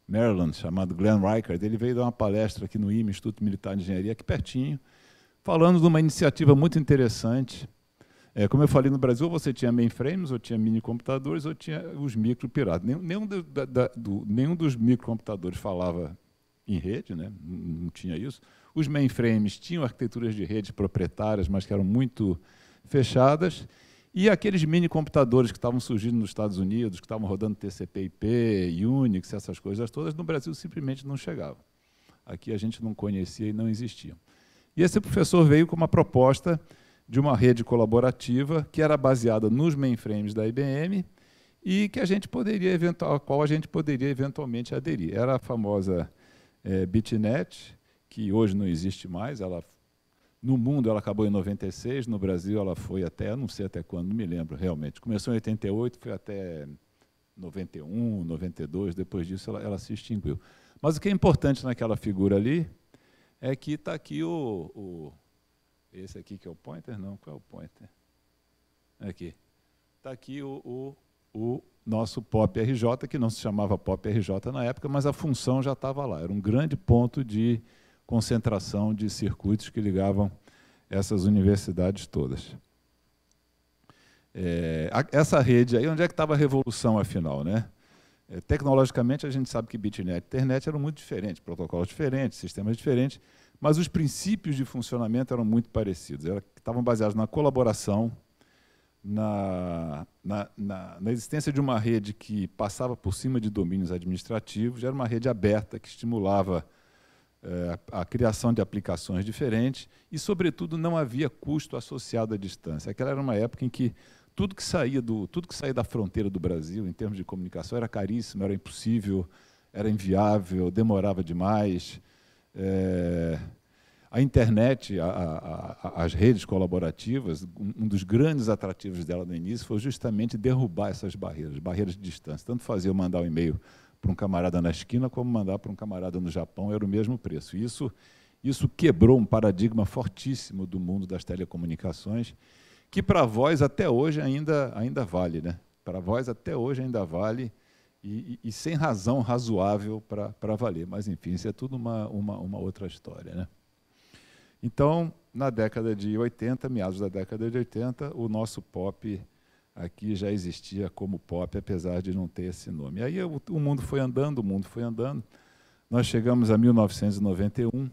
Maryland, chamado Glenn Reichert. Ele veio dar uma palestra aqui no IME, Instituto Militar de Engenharia, aqui pertinho, falando de uma iniciativa muito interessante. Como eu falei, no Brasil, você tinha mainframes, ou tinha mini-computadores, ou tinha os micro-piratas. Nenhum dos microcomputadores falava em rede, né? Não tinha isso. Os mainframes tinham arquiteturas de rede proprietárias, mas que eram muito fechadas. E aqueles mini-computadores que estavam surgindo nos Estados Unidos, que estavam rodando TCP/IP, Unix, essas coisas todas, no Brasil simplesmente não chegavam. Aqui a gente não conhecia e não existiam. E esse professor veio com uma proposta de uma rede colaborativa que era baseada nos mainframes da IBM e que a qual a gente poderia eventualmente aderir. Era a famosa Bitnet, que hoje não existe mais. No mundo ela acabou em 96, no Brasil ela foi até, não sei até quando, não me lembro realmente. Começou em 88, foi até 91, 92, depois disso ela se extinguiu. Mas o que é importante naquela figura ali é que está aqui esse aqui que é o pointer? Não, qual é o pointer? Aqui. Está aqui o nosso POP RJ, que não se chamava POP RJ na época, mas a função já estava lá. Era um grande ponto de concentração de circuitos que ligavam essas universidades todas. Essa rede aí, onde é que estava a revolução, afinal, né? Tecnologicamente, a gente sabe que Bitnet e Ethernet eram muito diferentes, protocolos diferentes, sistemas diferentes, mas os princípios de funcionamento eram muito parecidos. Estavam baseados na colaboração, na existência de uma rede que passava por cima de domínios administrativos, era uma rede aberta que estimulava a criação de aplicações diferentes e, sobretudo, não havia custo associado à distância. Aquela era uma época em que tudo que saía da fronteira do Brasil, em termos de comunicação, era caríssimo, era impossível, era inviável, demorava demais. A internet, as redes colaborativas, um dos grandes atrativos dela no início foi justamente derrubar essas barreiras de distância. Tanto fazia eu mandar um e-mail para um camarada na esquina, como mandar para um camarada no Japão, era o mesmo preço. Isso quebrou um paradigma fortíssimo do mundo das telecomunicações, que para a voz até hoje ainda vale, né? Para a voz até hoje ainda vale, e sem razão razoável para valer. Mas, enfim, isso é tudo uma outra história, né? Então, na década de 80, meados da década de 80, o nosso POP aqui já existia como POP, apesar de não ter esse nome. E aí o mundo foi andando, Nós chegamos a 1991,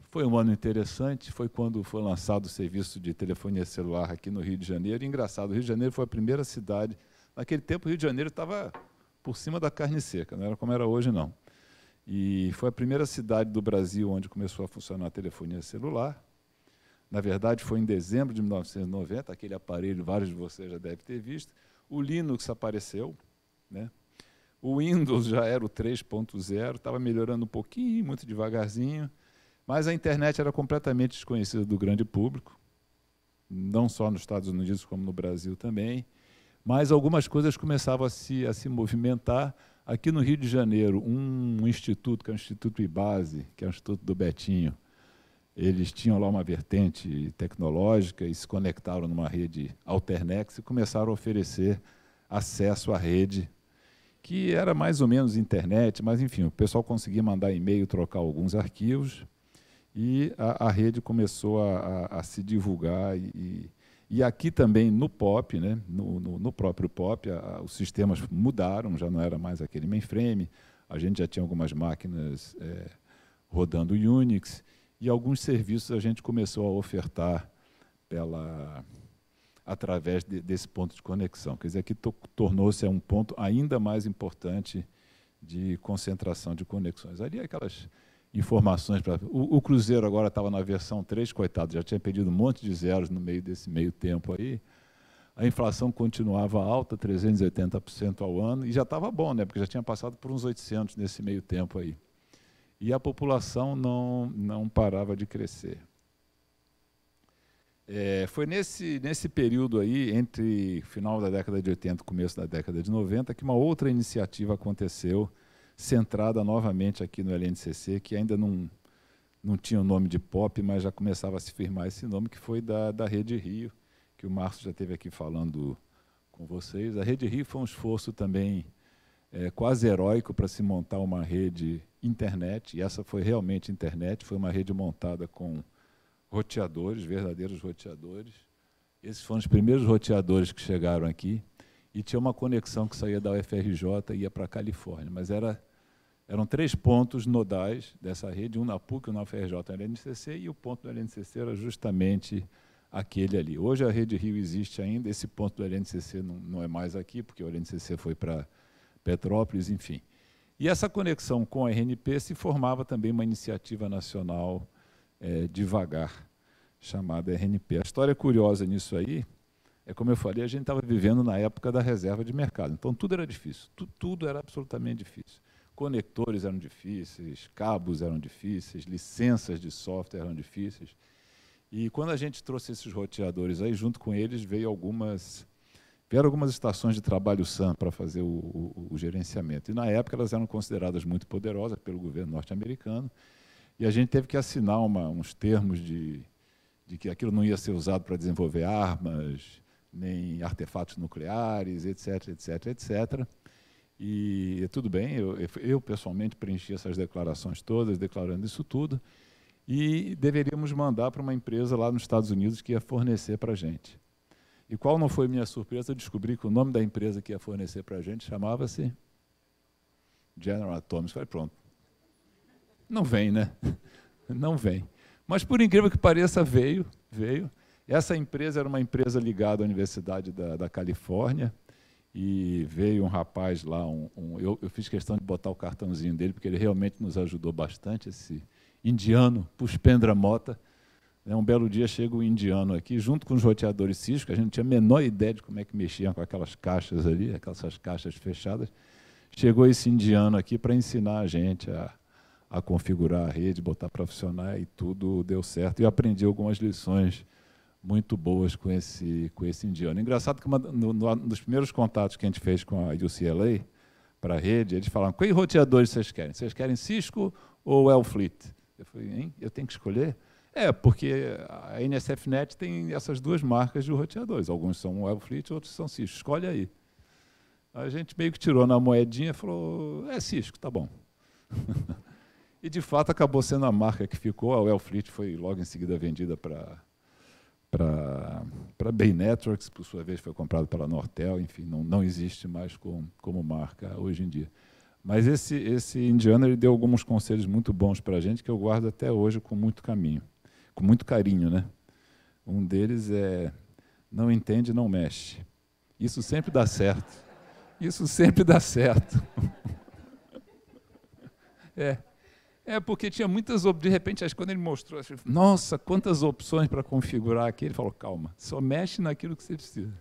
foi um ano interessante, foi quando foi lançado o serviço de telefonia celular aqui no Rio de Janeiro. E, engraçado, o Rio de Janeiro foi a primeira cidade. Naquele tempo, o Rio de Janeiro estava por cima da carne seca, não era como era hoje, não. E foi a primeira cidade do Brasil onde começou a funcionar a telefonia celular. Na verdade, foi em dezembro de 1990, aquele aparelho, vários de vocês já devem ter visto. O Linux apareceu, né? O Windows já era o 3.0, estava melhorando um pouquinho, muito devagarzinho, mas a internet era completamente desconhecida do grande público, não só nos Estados Unidos, como no Brasil também, mas algumas coisas começavam a se movimentar. Aqui no Rio de Janeiro, um instituto, que é o Instituto IBASE, que é o Instituto do Betinho, eles tinham lá uma vertente tecnológica e se conectaram numa rede Alternex e começaram a oferecer acesso à rede, que era mais ou menos internet, mas, enfim, o pessoal conseguia mandar e-mail, trocar alguns arquivos, e a rede começou a se divulgar. E aqui também, no POP, né, no próprio POP, os sistemas mudaram, já não era mais aquele mainframe, a gente já tinha algumas máquinas rodando Unix, e alguns serviços a gente começou a ofertar através desse ponto de conexão. Quer dizer, aqui tornou-se um ponto ainda mais importante de concentração de conexões. Ali aquelas informações. O Cruzeiro agora estava na versão 3, coitado, já tinha perdido um monte de zeros no meio desse meio tempo aí. A inflação continuava alta, 380% ao ano, e já estava bom, né, porque já tinha passado por uns 800 nesse meio tempo aí. E a população não parava de crescer. Foi nesse período aí, entre final da década de 80 e começo da década de 90, que uma outra iniciativa aconteceu, centrada novamente aqui no LNCC, que ainda não tinha o nome de POP, mas já começava a se firmar esse nome, que foi da Rede Rio, que o Márcio já esteve aqui falando com vocês. A Rede Rio foi um esforço também quase heróico para se montar uma rede internet, e essa foi realmente internet, foi uma rede montada com roteadores, verdadeiros roteadores. Esses foram os primeiros roteadores que chegaram aqui, e tinha uma conexão que saía da UFRJ e ia para a Califórnia, mas eram 3 pontos nodais dessa rede, um na PUC, um na UFRJ, um na LNCC, e o ponto do LNCC era justamente aquele ali. Hoje a Rede Rio existe ainda, esse ponto do LNCC não é mais aqui, porque o LNCC foi para Petrópolis, enfim. E essa conexão com a RNP se formava também uma iniciativa nacional devagar, chamada RNP. A história curiosa nisso aí é, como eu falei, a gente estava vivendo na época da reserva de mercado, então tudo era difícil, tudo era absolutamente difícil. Conectores eram difíceis, cabos eram difíceis, licenças de software eram difíceis. E quando a gente trouxe esses roteadores aí, junto com eles vieram algumas estações de trabalho SAM para fazer o gerenciamento. E na época elas eram consideradas muito poderosas pelo governo norte-americano, e a gente teve que assinar uns termos de que aquilo não ia ser usado para desenvolver armas, nem artefatos nucleares, etc, etc, etc. E tudo bem, eu pessoalmente preenchi essas declarações todas, declarando isso tudo, e deveríamos mandar para uma empresa lá nos Estados Unidos que ia fornecer para a gente. E qual não foi minha surpresa? Eu descobri que o nome da empresa que ia fornecer para a gente chamava-se General Atomics. Falei, pronto. Não vem, né? Não vem. Mas, por incrível que pareça, veio. Essa empresa era uma empresa ligada à Universidade da Califórnia, e veio um rapaz lá, eu fiz questão de botar o cartãozinho dele, porque ele realmente nos ajudou bastante, esse indiano, Pushpendra Mota. Um belo dia chega um indiano aqui, junto com os roteadores Cisco, a gente não tinha a menor ideia de como é que mexiam com aquelas caixas ali, aquelas caixas fechadas. Chegou esse indiano aqui para ensinar a gente a configurar a rede, botar para funcionar, e tudo deu certo. E eu aprendi algumas lições muito boas com esse indiano. Engraçado que nos primeiros contatos que a gente fez com a UCLA, para a rede, eles falaram, quais roteadores vocês querem? Vocês querem Cisco ou Elfleet? Eu falei, hein? Eu tenho que escolher? Porque a NSFNet tem essas duas marcas de roteadores. Alguns são Elfleet, outros são Cisco. Escolhe aí. A gente meio que tirou na moedinha e falou, Cisco, tá bom. E, de fato, acabou sendo a marca que ficou. A Elfleet foi logo em seguida vendida para Bay Networks, por sua vez foi comprado pela Nortel, enfim, não existe mais como marca hoje em dia. Mas esse indiano ele deu alguns conselhos muito bons para a gente, que eu guardo até hoje com muito carinho, né? Um deles é, não entende, não mexe. Isso sempre dá certo. Isso sempre dá certo. Porque tinha muitas opções. De repente, quando ele mostrou, nossa, quantas opções para configurar aqui, ele falou, calma, só mexe naquilo que você precisa.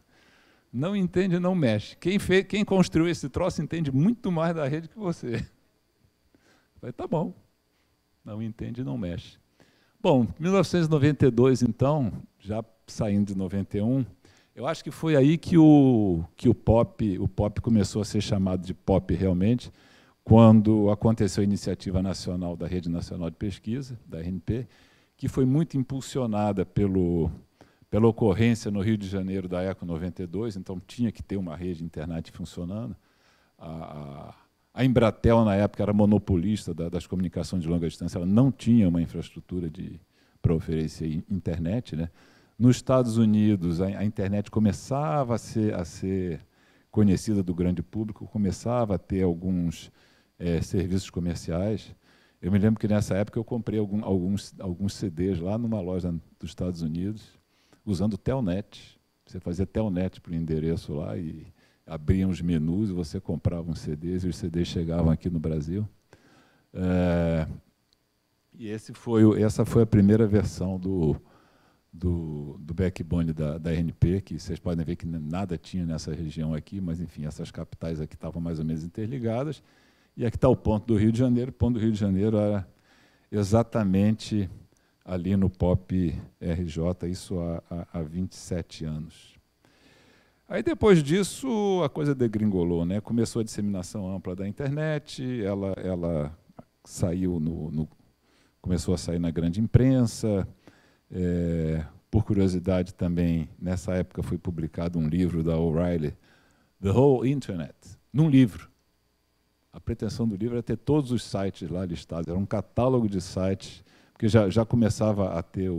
Não entende, não mexe. Quem construiu esse troço entende muito mais da rede que você. Eu falei, tá bom. Não entende, não mexe. Bom, 1992, então, já saindo de 91, eu acho que foi aí que o POP começou a ser chamado de POP realmente, quando aconteceu a iniciativa nacional da Rede Nacional de Pesquisa, da RNP, que foi muito impulsionada pela ocorrência no Rio de Janeiro da Eco 92, então tinha que ter uma rede de internet funcionando. A Embratel, na época, era monopolista das comunicações de longa distância, ela não tinha uma infraestrutura para oferecer internet, né? Nos Estados Unidos, a internet começava a ser conhecida do grande público, começava a ter alguns serviços comerciais. Eu me lembro que, nessa época, eu comprei alguns CDs lá numa loja dos Estados Unidos, usando o Telnet. Você fazia Telnet para o endereço lá e abriam os menus e você comprava uns CDs e os CDs chegavam aqui no Brasil. E essa foi a primeira versão do backbone da RNP, que vocês podem ver que nada tinha nessa região aqui, mas, enfim, essas capitais aqui estavam mais ou menos interligadas. E aqui está o ponto do Rio de Janeiro. O ponto do Rio de Janeiro era exatamente ali no POP RJ, isso há 27 anos. Aí, depois disso, a coisa degringolou, né? Começou a disseminação ampla da internet, ela saiu começou a sair na grande imprensa. Por curiosidade também, nessa época foi publicado um livro da O'Reilly, The Whole Internet, num livro. A pretensão do livro era ter todos os sites lá listados, era um catálogo de sites, porque já começava a ter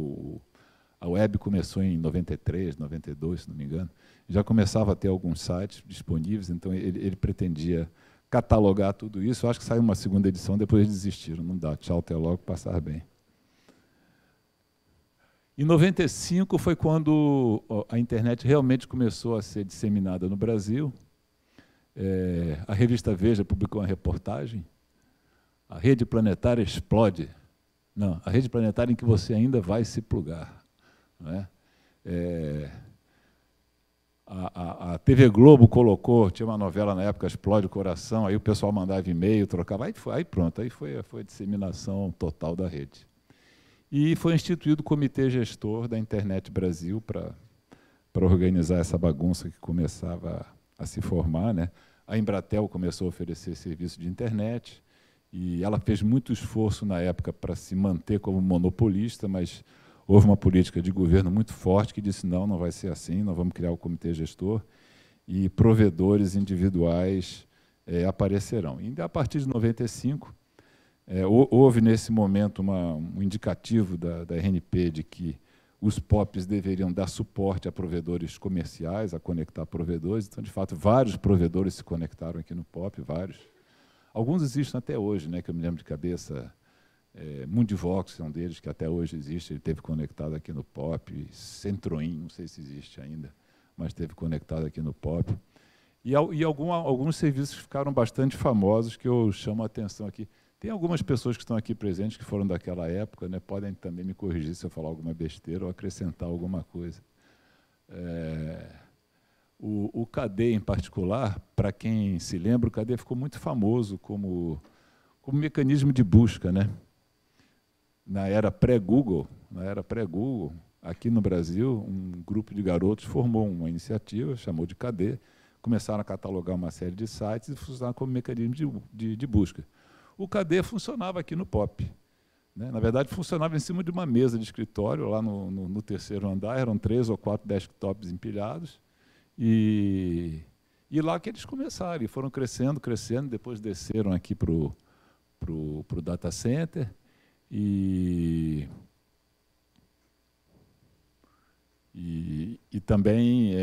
a web começou em 93, 92, se não me engano, já começava a ter alguns sites disponíveis, então ele pretendia catalogar tudo isso. Eu acho que saiu uma segunda edição, depois eles desistiram, não dá, tchau, até logo, passar bem. Em 95 foi quando a internet realmente começou a ser disseminada no Brasil. A revista Veja publicou uma reportagem, a rede planetária explode. Não, a rede planetária em que você ainda vai se plugar. Não é? A TV Globo colocou, tinha uma novela na época, Explode o Coração, aí o pessoal mandava e-mail, trocava, aí pronto, aí foi a disseminação total da rede. E foi instituído o Comitê Gestor da Internet Brasil para organizar essa bagunça que começava a se formar, né? A Embratel começou a oferecer serviço de internet e ela fez muito esforço na época para se manter como monopolista, mas houve uma política de governo muito forte que disse não vai ser assim, nós vamos criar o Comitê Gestor e provedores individuais aparecerão. E a partir de 95, houve nesse momento um indicativo da RNP de que os POPs deveriam dar suporte a provedores comerciais, a conectar provedores. Então, de fato, vários provedores se conectaram aqui no POP, vários. Alguns existem até hoje, né, que eu me lembro de cabeça. Mundivox é um deles, que até hoje existe, ele teve conectado aqui no POP. Centroin, não sei se existe ainda, mas esteve conectado aqui no POP. E alguns serviços ficaram bastante famosos, que eu chamo a atenção aqui. Tem algumas pessoas que estão aqui presentes que foram daquela época, né? Podem também me corrigir se eu falar alguma besteira ou acrescentar alguma coisa. O KD, em particular, para quem se lembra, o KD ficou muito famoso como mecanismo de busca, né? Na era pré-Google, aqui no Brasil, um grupo de garotos formou uma iniciativa, chamou de KD, começaram a catalogar uma série de sites e funcionaram como mecanismo de busca. O KD funcionava aqui no POP. Né? Na verdade, funcionava em cima de uma mesa de escritório, lá no terceiro andar, eram 3 ou 4 desktops empilhados, e lá que eles começaram, e foram crescendo, depois desceram aqui para o data center, e também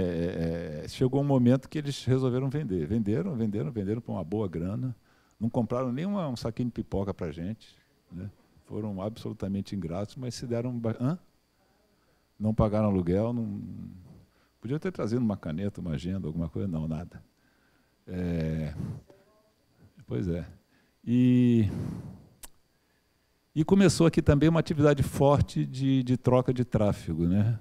chegou um momento que eles resolveram vender. Venderam por uma boa grana. Não compraram nem um saquinho de pipoca para a gente. Né? Foram absolutamente ingratos, mas se deram... Não pagaram aluguel. Não... Podia ter trazido uma caneta, uma agenda, alguma coisa. Não, nada. Pois é. E começou aqui também uma atividade forte de troca de tráfego. Né?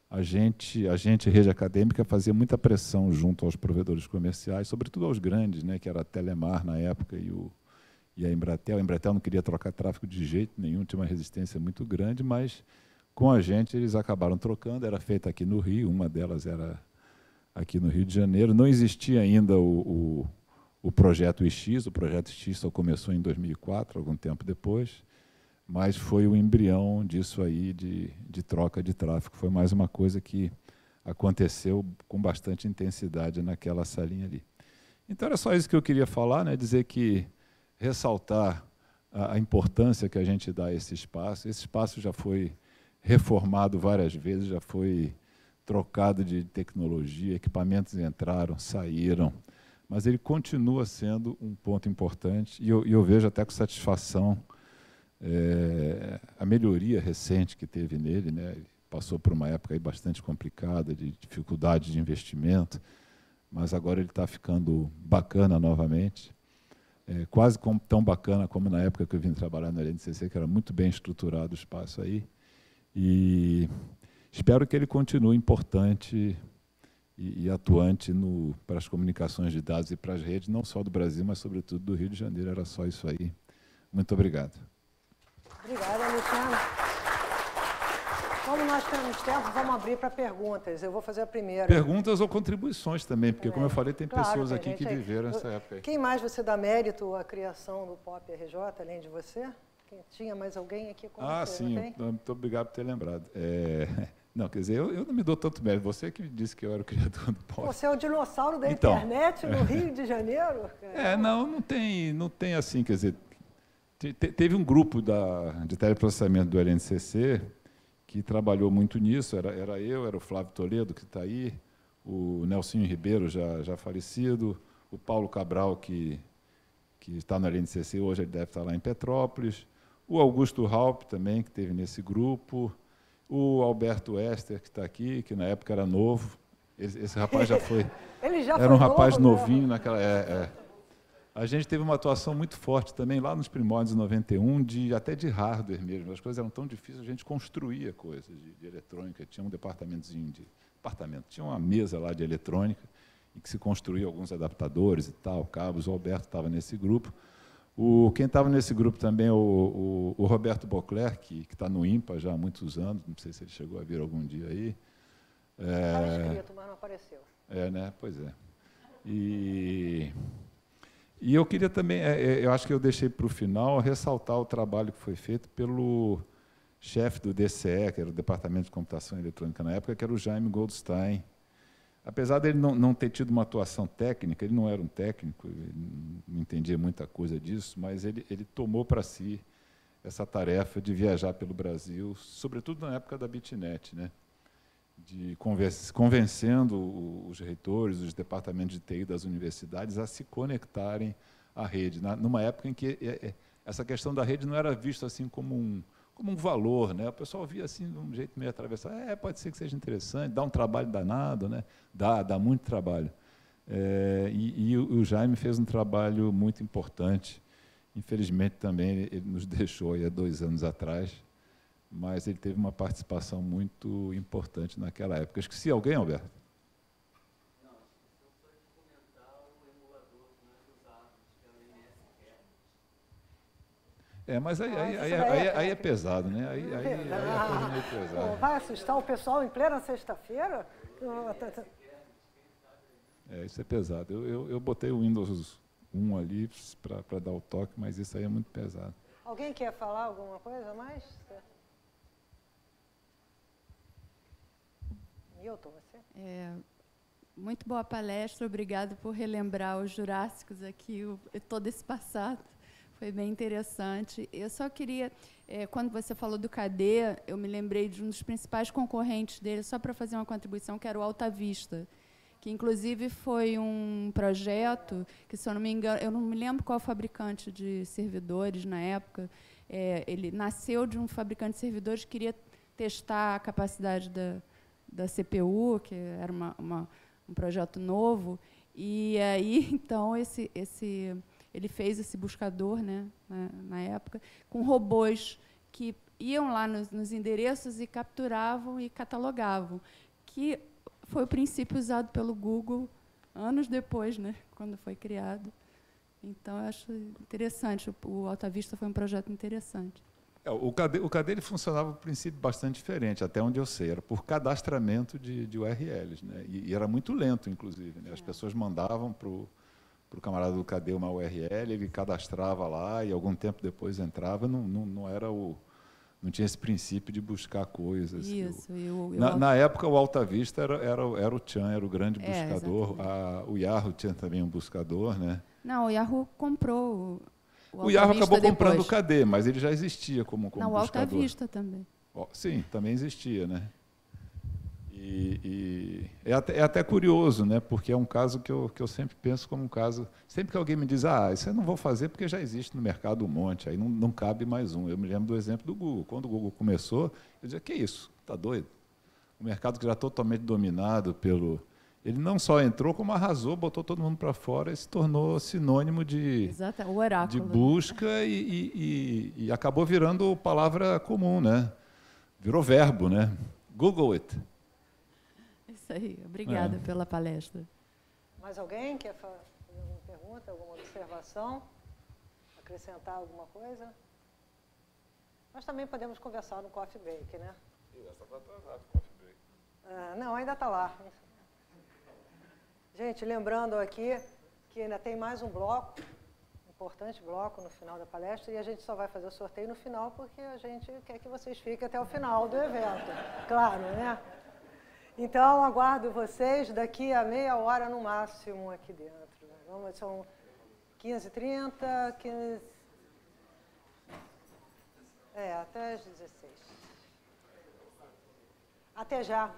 A gente, rede acadêmica, fazia muita pressão junto aos provedores comerciais, sobretudo aos grandes, né, que era a Telemar na época e a Embratel. A Embratel não queria trocar tráfego de jeito nenhum, tinha uma resistência muito grande, mas com a gente eles acabaram trocando. Era feita aqui no Rio, uma delas era aqui no Rio de Janeiro. Não existia ainda o projeto X, o projeto X só começou em 2004, algum tempo depois. mas foi o embrião disso aí, de troca de tráfego. Foi mais uma coisa que aconteceu com bastante intensidade naquela salinha ali. Então, era só isso que eu queria falar, né? Dizer que, ressaltar a importância que a gente dá a esse espaço. Esse espaço já foi reformado várias vezes, já foi trocado de tecnologia, equipamentos entraram, saíram, mas ele continua sendo um ponto importante, e eu vejo até com satisfação a melhoria recente que teve nele, né? Ele passou por uma época aí bastante complicada, de dificuldade de investimento, mas agora ele está ficando bacana novamente, quase tão bacana como na época que eu vim trabalhar na LNCC, que era muito bem estruturado o espaço aí, e espero que ele continue importante e atuante para as comunicações de dados e para as redes, não só do Brasil, mas, sobretudo, do Rio de Janeiro. Era só isso aí. Muito obrigado. Obrigada, Luciano. Como nós temos tempo, vamos abrir para perguntas. Eu vou fazer a primeira. Perguntas ou contribuições também, porque, como eu falei, tem pessoas tem aqui que viveram essa época aí. Quem mais você dá mérito à criação do POP RJ, além de você? Tinha mais alguém aqui com você? Sim. Muito obrigado por ter lembrado. Não, quer dizer, eu não me dou tanto mérito. Você que disse que eu era o criador do POP. Você é o dinossauro da internet no Rio de Janeiro? Não tem assim, quer dizer, teve um grupo de teleprocessamento do LNCC que trabalhou muito nisso, era o Flávio Toledo, que está aí, o Nelsinho Ribeiro, já falecido, o Paulo Cabral, que está no LNCC, hoje ele deve estar lá em Petrópolis, o Augusto Halp também, que esteve nesse grupo, o Alberto Ester, que está aqui, que na época era novo, esse rapaz já foi... Ele já era foi um rapaz novo, novinho naquela... A gente teve uma atuação muito forte também lá nos primórdios de 91, até de hardware mesmo. As coisas eram tão difíceis, a gente construía coisas de eletrônica. Tinha um departamentozinho tinha uma mesa lá de eletrônica, em que se construía alguns adaptadores e tal, cabos. O Alberto estava nesse grupo. Quem estava nesse grupo também é o Roberto Bocler, que está no IMPA já há muitos anos, não sei se ele chegou a vir algum dia aí. Estava escrito, mas não apareceu. Né? Pois é. E eu queria também, eu acho que eu deixei para o final, ressaltar o trabalho que foi feito pelo chefe do DCE, que era o Departamento de Computação Eletrônica na época, que era o Jaime Goldstein. Apesar dele não ter tido uma atuação técnica, ele não era um técnico, ele não entendia muita coisa disso, mas ele tomou para si essa tarefa de viajar pelo Brasil, sobretudo na época da Bitnet, né? De convencendo os reitores, os departamentos de TI das universidades a se conectarem à rede, numa época em que essa questão da rede não era vista assim como um valor, né? O pessoal via assim de um jeito meio atravessado, pode ser que seja interessante, dá um trabalho danado, né? Dá muito trabalho. E o Jaime fez um trabalho muito importante. Infelizmente também ele nos deixou aí há 2 anos atrás, mas ele teve uma participação muito importante naquela época. Esqueci alguém, Alberto? Não, esqueceu de comentar o emulador que nós usávamos, que era o MSCAD. Mas aí é pesado, né? Aí é coisa meio pesada. Vai assustar o pessoal em plena sexta-feira? Isso é pesado. Eu botei o Windows 1 ali para dar o toque, mas isso aí é muito pesado. Alguém quer falar alguma coisa a mais? Milton, você? Muito boa palestra, obrigado por relembrar os Jurássicos aqui, todo esse passado, foi bem interessante. Eu só queria, quando você falou do KD, eu me lembrei de um dos principais concorrentes dele, só para fazer uma contribuição, que era o Alta Vista, que inclusive foi um projeto que, se eu não me engano, eu não me lembro qual fabricante de servidores na época, ele nasceu de um fabricante de servidores que queria testar a capacidade da CPU, que era um projeto novo, e aí, então, ele fez esse buscador, né, na época, com robôs que iam lá nos endereços e capturavam e catalogavam, que foi o princípio usado pelo Google anos depois, né, quando foi criado. Então, eu acho interessante, o Alta Vista foi um projeto interessante. O KD ele funcionava por um princípio bastante diferente, até onde eu sei, era por cadastramento de URLs, né? E era muito lento, inclusive, né? As pessoas mandavam para o para o camarada do KD uma URL, ele cadastrava lá e algum tempo depois entrava, não era não tinha esse princípio de buscar coisas. Isso. Na época, o Alta Vista era o Chan, era o grande É, buscador. O Yahoo tinha também um buscador, né? Não, o Yahoo comprou O Yahoo Alta acabou Vista comprando o depois. KD, mas ele já existia como Não, o buscador. Alta Vista também. Sim, também existia, né? É até curioso, né? Porque é um caso que eu sempre penso como um caso... Sempre que alguém me diz, isso eu não vou fazer porque já existe no mercado um monte, aí não cabe mais um. Eu me lembro do exemplo do Google. Quando o Google começou, eu dizia, que isso? Está doido? O mercado que já é totalmente dominado pelo... Ele não só entrou, como arrasou, botou todo mundo para fora e se tornou sinônimo de O oráculo. de busca e acabou virando palavra comum, né? Virou verbo, né? Google it. Isso aí. Obrigada pela palestra. Mais alguém quer fazer alguma pergunta, alguma observação? Acrescentar alguma coisa? Nós também podemos conversar no coffee break, né? Não, ainda está lá. Gente, lembrando aqui que ainda tem mais um bloco, importante bloco no final da palestra, e a gente só vai fazer o sorteio no final porque a gente quer que vocês fiquem até o final do evento. Claro, né? Então, aguardo vocês daqui a meia hora no máximo aqui dentro. São 15h30, 15... até as 16. Até já.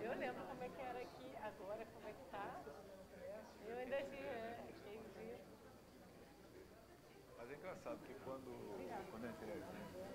Eu lembro como é que era aqui, agora como é que tá. Eu ainda vi, Mas é engraçado que quando eu entrei aqui,